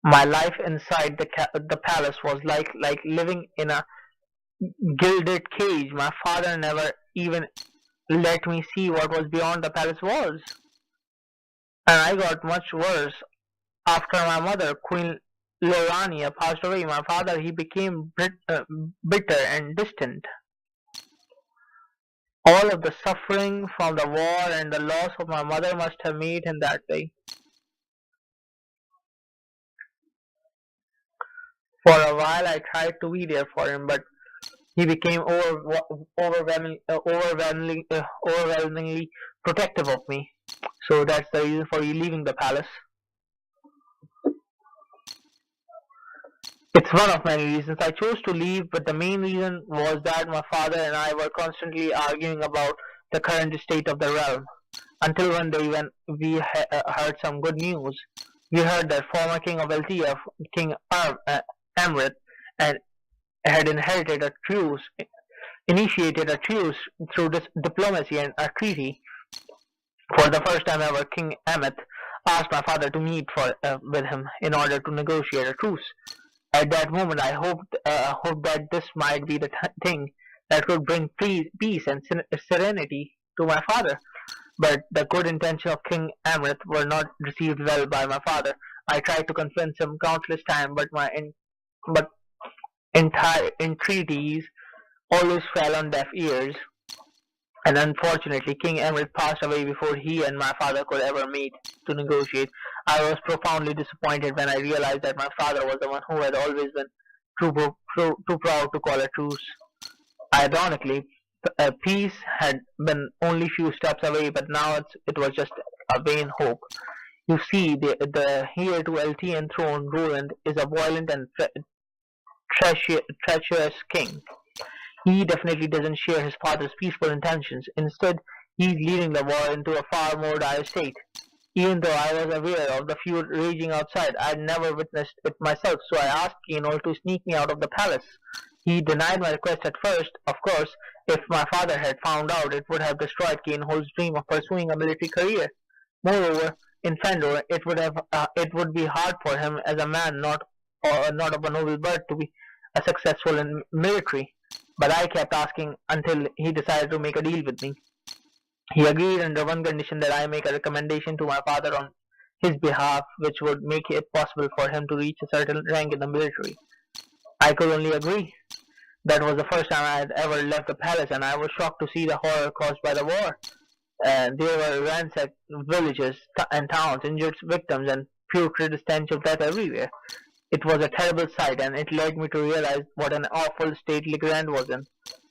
A: My life inside the palace was like living in a gilded cage. My father never even let me see what was beyond the palace walls. And I got much worse. After my mother, Queen Lorania, passed away, my father he became bitter and distant. All of the suffering from the war and the loss of my mother must have made him that way. For a while, I tried to be there for him, but he became overwhelmingly protective of me. So that's the reason for you leaving the palace. It's one of many reasons I chose to leave, but the main reason was that my father and I were constantly arguing about the current state of the realm. Until one day when we heard some good news. We heard that former king of Altea, King Amrit, and had initiated a truce through diplomacy and a treaty. For the first time ever, King Amit asked my father to meet with him in order to negotiate a truce. At that moment, I hoped that this might be the thing that could bring peace and serenity to my father. But the good intentions of King Amrit were not received well by my father. I tried to convince him countless times, but entire entreaties always fell on deaf ears. And unfortunately, King Amrit passed away before he and my father could ever meet to negotiate. I was profoundly disappointed when I realized that my father was the one who had always been too proud to call a truce. Ironically, peace had been only few steps away, but now it was just a vain hope. You see, the heir to Altean throne, Roland, is a violent and treacherous king. He definitely doesn't share his father's peaceful intentions. Instead, he's leading the war into a far more dire state. Even though I was aware of the feud raging outside, I'd never witnessed it myself, so I asked Keno to sneak me out of the palace. He denied my request at first. Of course, if my father had found out, it would have destroyed Kanehold's dream of pursuing a military career. Moreover, in Fandor, it would be hard for him as a man not of a noble birth to be successful in military. But I kept asking until he decided to make a deal with me. He agreed under one condition, that I make a recommendation to my father on his behalf, which would make it possible for him to reach a certain rank in the military. I could only agree. That was the first time I had ever left the palace, and I was shocked to see the horror caused by the war. There were ransacked villages and towns, injured victims, and putrid stench of death everywhere. It was a terrible sight, and it led me to realize what an awful state Legrand was in.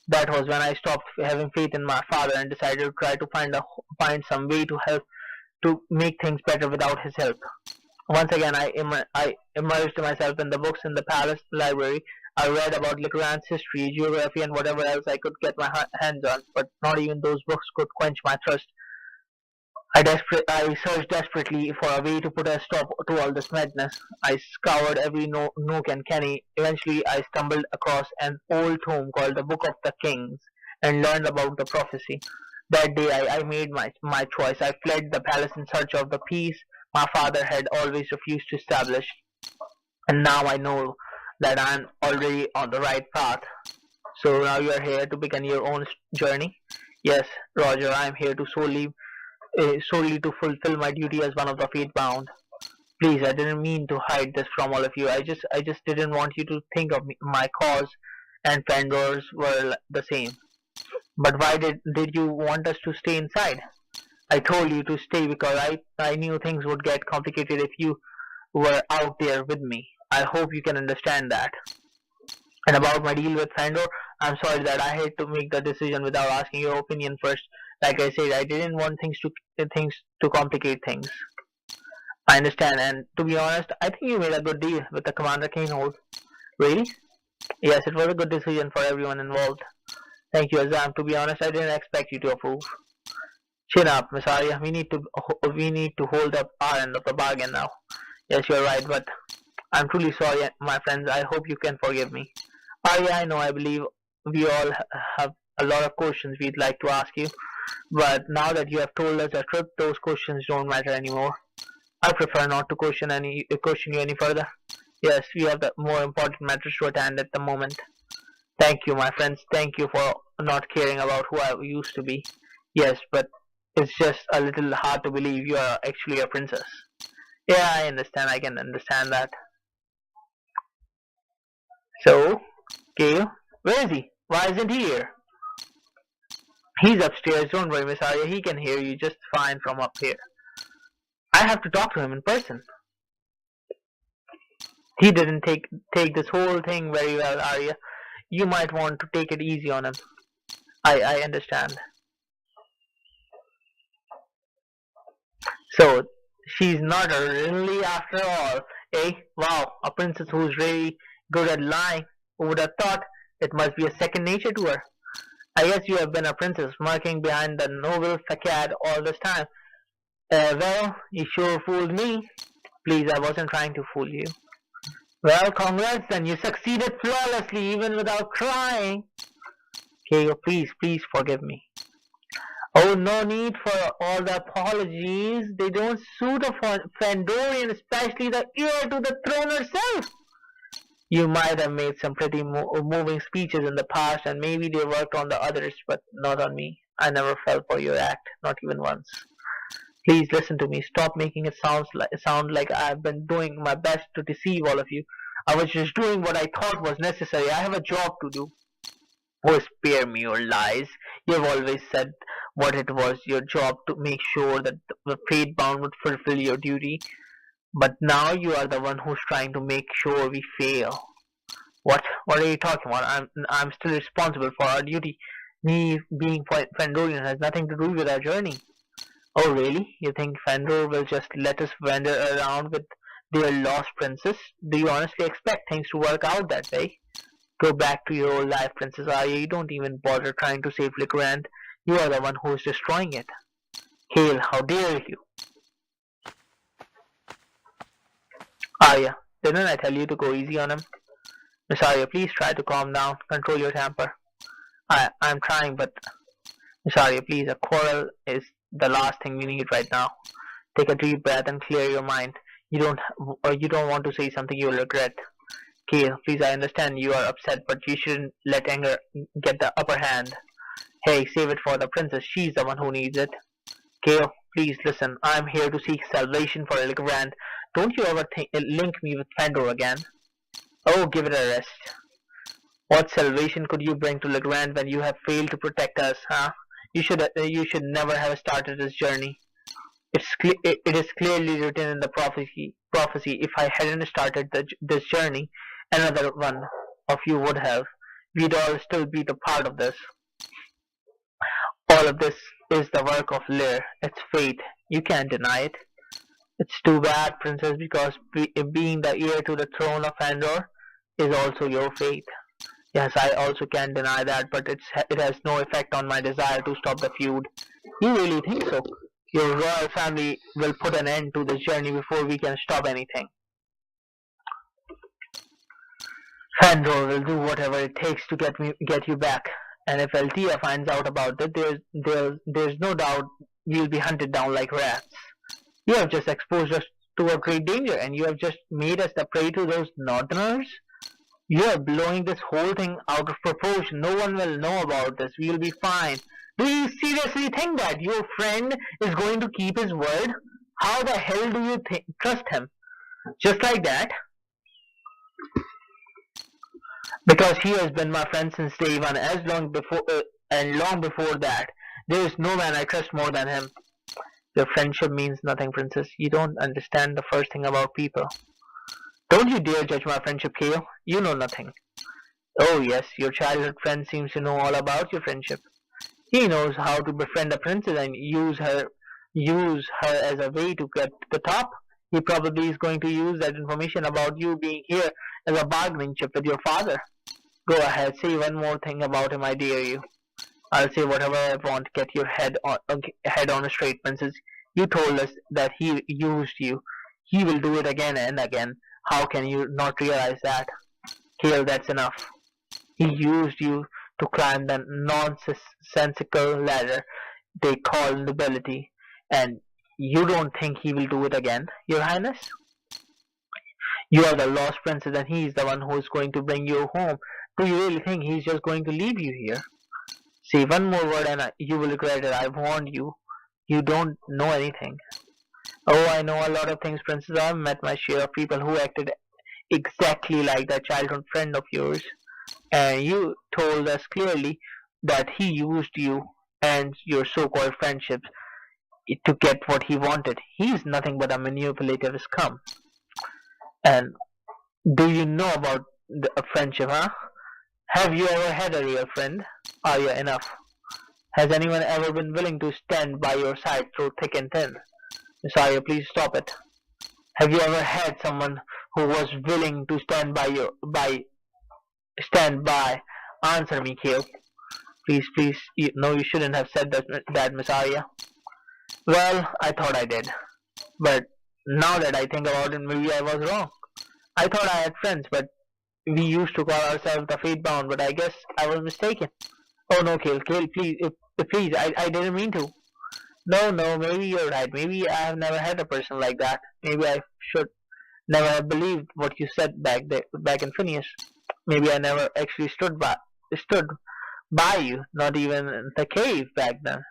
A: That was when I stopped having faith in my father and decided to try to find some way to help to make things better without his help. Once again, I immersed myself in the books in the palace library. I read about Legrand's history, geography, and whatever else I could get my hands on, but not even those books could quench my thirst I searched desperately for a way to put a stop to all this madness. I scoured every nook and cranny. Eventually, I stumbled across an old tome called the Book of the Kings and learned about the prophecy. That day, I made my choice. I fled the palace in search of the peace my father had always refused to establish, and now I know that I'm already on the right path. So now you are here to begin your own journey. Yes, Roger, I am here to solely to fulfill my duty as one of the Fatebound. Please, I didn't mean to hide this from all of you. I just didn't want you to think of my cause and Fandor's were the same. But why did you want us to stay inside? I told you to stay because I knew things would get complicated if you were out there with me. I hope you can understand that. And about my deal with Fandor, I'm sorry that I had to make the decision without asking your opinion first. Like I said, I didn't want things to complicate things. I understand, and to be honest, I think you made a good deal with the Commander Kanehold. Really? Yes, it was a good decision for everyone involved. Thank you, Azam. To be honest, I didn't expect you to approve. Chin up, Miss Arya. We need to hold up our end of the bargain now. Yes, you're right, but I'm truly sorry, my friends. I hope you can forgive me. Arya, I know. I believe we all have a lot of questions we'd like to ask you, but now that you have told us the truth, those questions don't matter anymore. I prefer not to question you any further. Yes, we have the more important matters to attend at the moment. Thank you, my friends. Thank you for not caring about who I used to be. Yes, but it's just a little hard to believe you are actually a princess. Yeah, I understand. I can understand that. So, Gale, where is he? Why isn't he here? He's upstairs. Don't worry, Miss Arya. He can hear you just fine from up here. I have to talk to him in person. He didn't take this whole thing very well, Arya. You might want to take it easy on him. I understand. So, she's not a really after all, eh? Wow, a princess who's really good at lying. Who would have thought? It must be a second nature to her. I guess you have been a princess, smirking behind the noble facade all this time. Well, you sure fooled me. Please, I wasn't trying to fool you. Well, congrats, then you succeeded flawlessly, even without trying. Okay, please forgive me. Oh, no need for all the apologies. They don't suit a Fandorian, especially the heir to the throne herself. You might have made some pretty moving speeches in the past, and maybe they worked on the others, but not on me. I never fell for your act, not even once. Please listen to me. Stop making it sound like I've been doing my best to deceive all of you. I was just doing what I thought was necessary. I have a job to do. Oh, spare me your lies. You've always said what it was your job to make sure that the Fatebound would fulfill your duty. But now you are the one who's trying to make sure we fail. What? What are you talking about? I'm still responsible for our duty. Me being Fandorian has nothing to do with our journey. Oh really? You think Fandor will just let us wander around with their lost princess? Do you honestly expect things to work out that way? Go back to your old life, Princess Arya. You don't even bother trying to save Legrand. You are the one who is destroying it. Hail, how dare you? Arya, didn't I tell you to go easy on him? Miss Arya, please try to calm down. Control your temper. I'm trying, but Miss Arya, please, a quarrel is the last thing we need right now. Take a deep breath and clear your mind. You don't want to say something you will regret. Kale, please, I understand you are upset, but you shouldn't let anger get the upper hand. Hey, save it for the princess. She's the one who needs it. Kale, please listen. I'm here to seek salvation for Legrand. Don't you ever link me with Fandor again? Oh, give it a rest. What salvation could you bring to Legrand when you have failed to protect us, huh? You should never have started this journey. It is clearly written in the prophecy. If I hadn't started this journey, another one of you would have. We'd all still be the part of this. All of this is the work of Lear. It's fate. You can't deny it. It's too bad, Princess, because being the heir to the throne of Fandor is also your fate. Yes, I also can't deny that, but it has no effect on my desire to stop the feud. You really think so? Your royal family will put an end to this journey before we can stop anything. Fandor will do whatever it takes to get you back. And if Altea finds out about it, there's no doubt we'll be hunted down like rats. You have just exposed us to a great danger, and you have just made us the prey to those northerners? You are blowing this whole thing out of proportion. No one will know about this. We'll be fine. Do you seriously think that your friend is going to keep his word? How the hell do you trust him? Just like that? Because he has been my friend since day one, as long before and long before that. There is no man I trust more than him. Your friendship means nothing, princess. You don't understand the first thing about people. Don't you dare judge my friendship, Kale. You know nothing. Oh yes, your childhood friend seems to know all about your friendship. He knows how to befriend a princess and use her as a way to get to the top. He probably is going to use that information about you being here as a bargaining chip with your father. Go ahead, say one more thing about him, I dare you. I'll say whatever I want. Get your head on a straight, princess. You told us that he used you. He will do it again and again. How can you not realize that? Kale, that's enough. He used you to climb the nonsensical ladder they call nobility, and you don't think he will do it again, your highness? You are the lost princess and he is the one who is going to bring you home. Do you really think he's just going to leave you here? Say one more word and you will regret it. I've warned you. You don't know anything. Oh, I know a lot of things, princess. I've met my share of people who acted exactly like that childhood friend of yours. And you told us clearly that he used you and your so-called friendships to get what he wanted. He's nothing but a manipulative scum. And do you know about a friendship, huh? Have you ever had a real friend? Are you enough? Has anyone ever been willing to stand by your side through thick and thin? Messiah, please stop it. Have you ever had someone who was willing to stand by? Answer me, Kale. Please, no, you shouldn't have said that, Messiah. Well, I thought I did. But now that I think about it, maybe I was wrong. I thought I had friends, but we used to call ourselves the Fatebounds, but I guess I was mistaken. Oh no, Kale, please, I didn't mean to. No, maybe you're right. Maybe I have never had a person like that. Maybe I should never have believed what you said back in Phineas. Maybe I never actually stood by you, not even in the cave back then.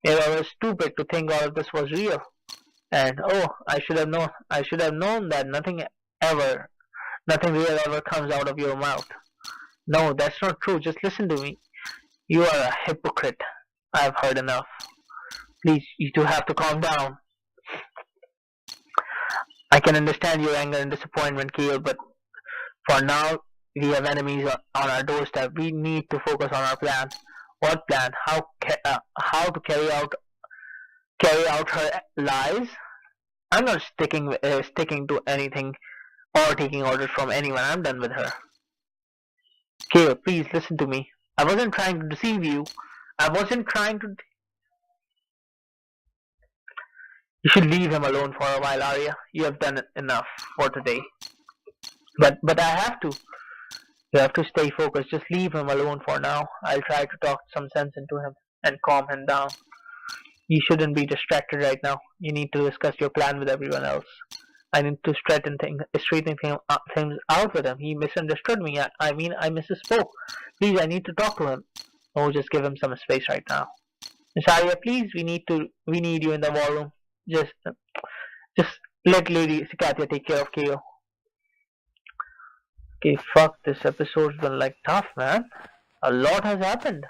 A: Maybe I was stupid to think all of this was real. And oh, I should have known that nothing real ever comes out of your mouth. No, that's not true. Just listen to me. You are a hypocrite. I've heard enough. Please, you two have to calm down. I can understand your anger and disappointment, Kale, but for now, we have enemies on our doorstep. We need to focus on our plan. What plan? How to carry out her lies? I'm not sticking to anything or taking orders from anyone. I'm done with her. Kale, please listen to me. I wasn't trying to deceive you. You should leave him alone for a while, Arya. You have done enough for today. But I have to. You have to stay focused. Just leave him alone for now. I'll try to talk some sense into him and calm him down. You shouldn't be distracted right now. You need to discuss your plan with everyone else. I need to straighten things out with him. He misunderstood me. I misspoke. Please, I need to talk to him. Oh, just give him some space right now. Miss Arya, please, we need you in the war room. Just let Lady Sikatia take care of Kale. Okay, fuck, this episode's been like tough, man. A lot has happened.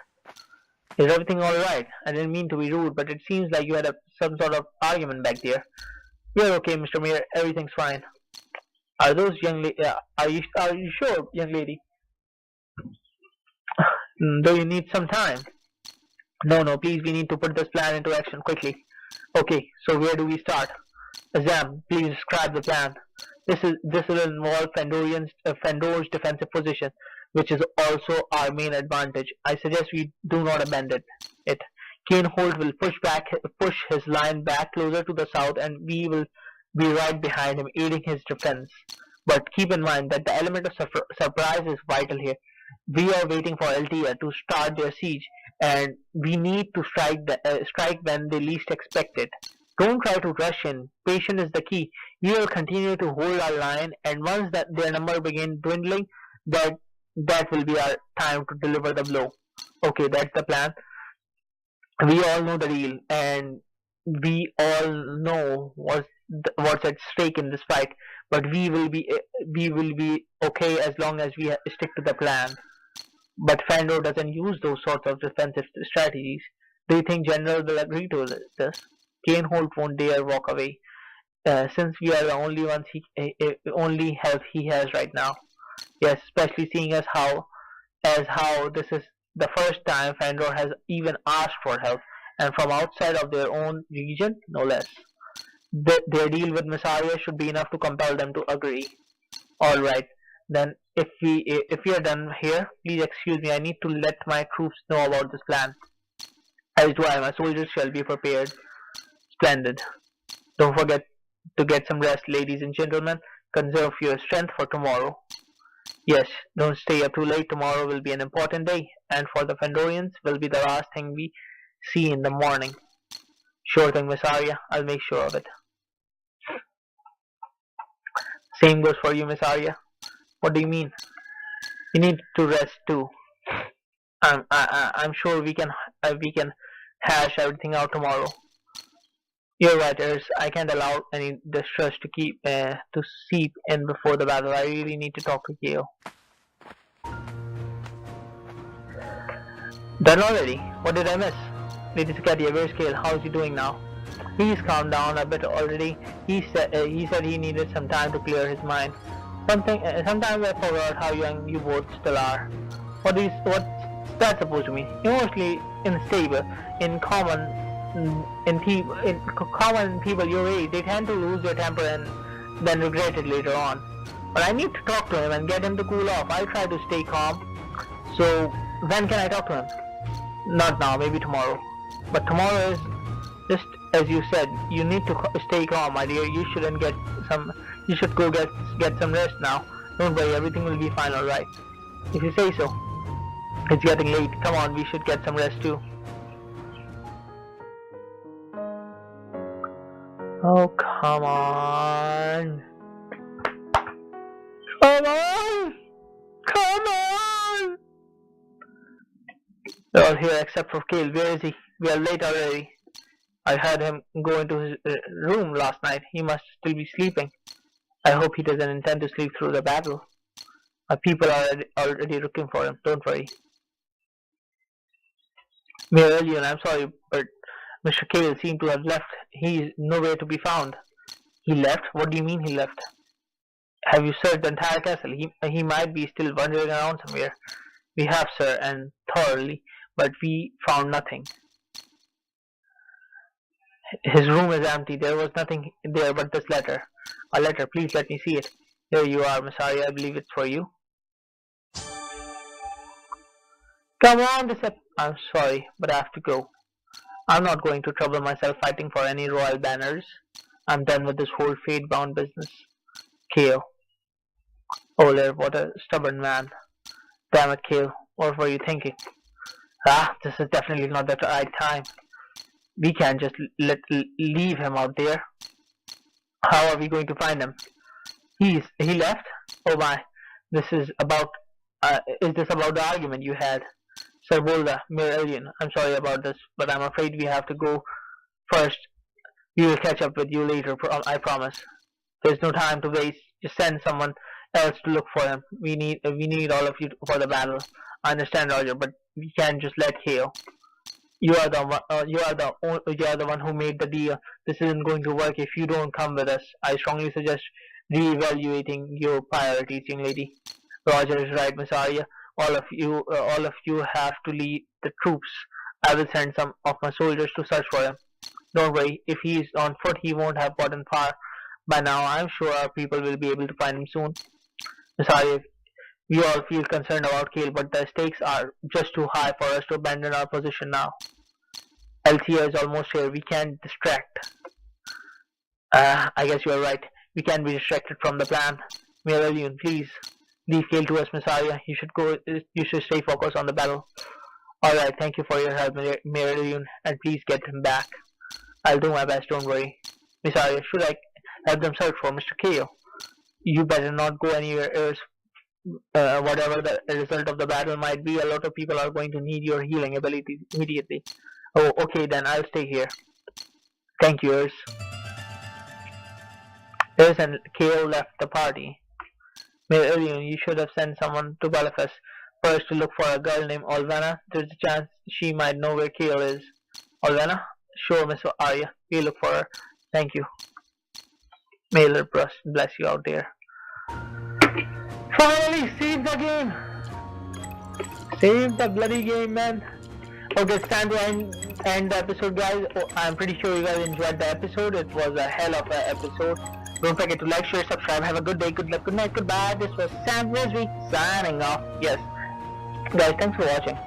A: Is everything alright? I didn't mean to be rude, but it seems like you had some sort of argument back there. You're okay, Mr. Mayor. Everything's fine. Are those young are you sure, young lady? Do you need some time? No, please, we need to put this plan into action quickly. Okay, so where do we start? Azam, please describe the plan. This will involve Fandor's defensive position, which is also our main advantage. I suggest we do not abandon it. Holt will push his line back closer to the south, and we will be right behind him, aiding his defense. But keep in mind that the element of surprise is vital here. We are waiting for Altea to start their siege, and we need to strike when they least expect it. Don't try to rush in. Patience is the key. We will continue to hold our line, and once their number begin dwindling, that that will be our time to deliver the blow. Okay, that's the plan. We all know the deal, and we all know what's at stake in this fight. But we will be okay as long as we stick to the plan. But Fandor doesn't use those sorts of defensive strategies. Do you think General will agree to this? Holt won't dare walk away, since we are the only ones only help he has right now. Yes, especially seeing as how this is the first time Fandor has even asked for help, and from outside of their own region, no less. Their deal with Messiah should be enough to compel them to agree. All right, then if we are done here, please excuse me. I need to let my troops know about this plan. As do I. My soldiers shall be prepared. Splendid. Don't forget to get some rest, ladies and gentlemen. Conserve your strength for tomorrow. Yes, don't stay up too late. Tomorrow will be an important day, and for the Fandorians will be the last thing we see in the morning. Sure thing, Miss Arya. I'll make sure of it. Same goes for you, Miss Arya. What do you mean? You need to rest too. I'm sure we can hash everything out tomorrow. You're right, I can't allow any distrust to seep in before the battle. I really need to talk to Keo. Done already? What did I miss? Lady Scadia, where's Kale? How's he doing now? He's calmed down a bit already. He said he needed some time to clear his mind. Sometimes I forgot how young you both still are. What's that supposed to mean? Emotionally unstable. In common people your age, they tend to lose their temper and then regret it later on. But I need to talk to him and get him to cool off. I'll try to stay calm. So when can I talk to him? Not now, maybe tomorrow. But tomorrow is just as you said. You need to stay calm, my dear. You should go get some rest now. Don't worry, everything will be fine, alright. If you say so. It's getting late. Come on, we should get some rest too. Oh, come on. Come on! Come on! They're all here except for Kale. Where is he? We are late already. I heard him go into his room last night. He must still be sleeping. I hope he doesn't intend to sleep through the battle. My people are already looking for him. Don't worry. Mayor I'm sorry, but Mr. Kale seemed to have left. He is nowhere to be found. He left? What do you mean he left? Have you searched the entire castle? He might be still wandering around somewhere. We have, sir, and thoroughly, but we found nothing. His room is empty. There was nothing there but this letter. A letter. Please let me see it. Here you are, Miss Arya. I believe it's for you. Come on, I'm sorry, but I have to go. I'm not going to trouble myself fighting for any royal banners. I'm done with this whole fate-bound business. Kale. Oler, what a stubborn man. Damn it, Kale. What were you thinking? This is definitely not the right time. We can't just leave him out there. How are we going to find him? He left? Oh my. Is this about the argument you had? Sir Bolda, Mayor Alien, I'm sorry about this, but I'm afraid we have to go first. We will catch up with you later, I promise. There's no time to waste. Just send someone else to look for him. We need all of you for the battle. I understand, Roger, but we can't just let Hale. You are the one who made the deal. This isn't going to work if you don't come with us. I strongly suggest re-evaluating your priorities, young lady. Roger is right, Miss Arya. All of you have to lead the troops. I will send some of my soldiers to search for him. Don't worry, if he is on foot, he won't have gotten far by now. I'm sure our people will be able to find him soon. Miss Arya, we all feel concerned about Kale, but the stakes are just too high for us to abandon our position now. Altea is almost here. We can't distract. I guess you're right. We can't be distracted from the plan. Miralion, please. Leave Kale to us, Messiah. You should go. You should stay focused on the battle. Alright, thank you for your help, Miralion, and please get him back. I'll do my best, don't worry. Messiah, should I help them search for Mr. Kale? You better not go anywhere else. Whatever the result of the battle might be, a lot of people are going to need your healing ability immediately. Oh, okay, then I'll stay here. Thank you, Urs. Urs and Kale left the party. Miralion, you should have sent someone to Balafus first to look for a girl named Olvana. There's a chance she might know where Kale is. Olvana? Sure, Miss Arya. We look for her. Thank you. May the Lord bless you out there. Finally, save the game! Save the bloody game, man. Okay, it's time to end the episode, guys. Oh, I'm pretty sure you guys enjoyed the episode. It was a hell of an episode. Don't forget to like, share, subscribe. Have a good day, good luck, good night, goodbye. This was Sam Rizvi signing off. Yes. Guys, thanks for watching.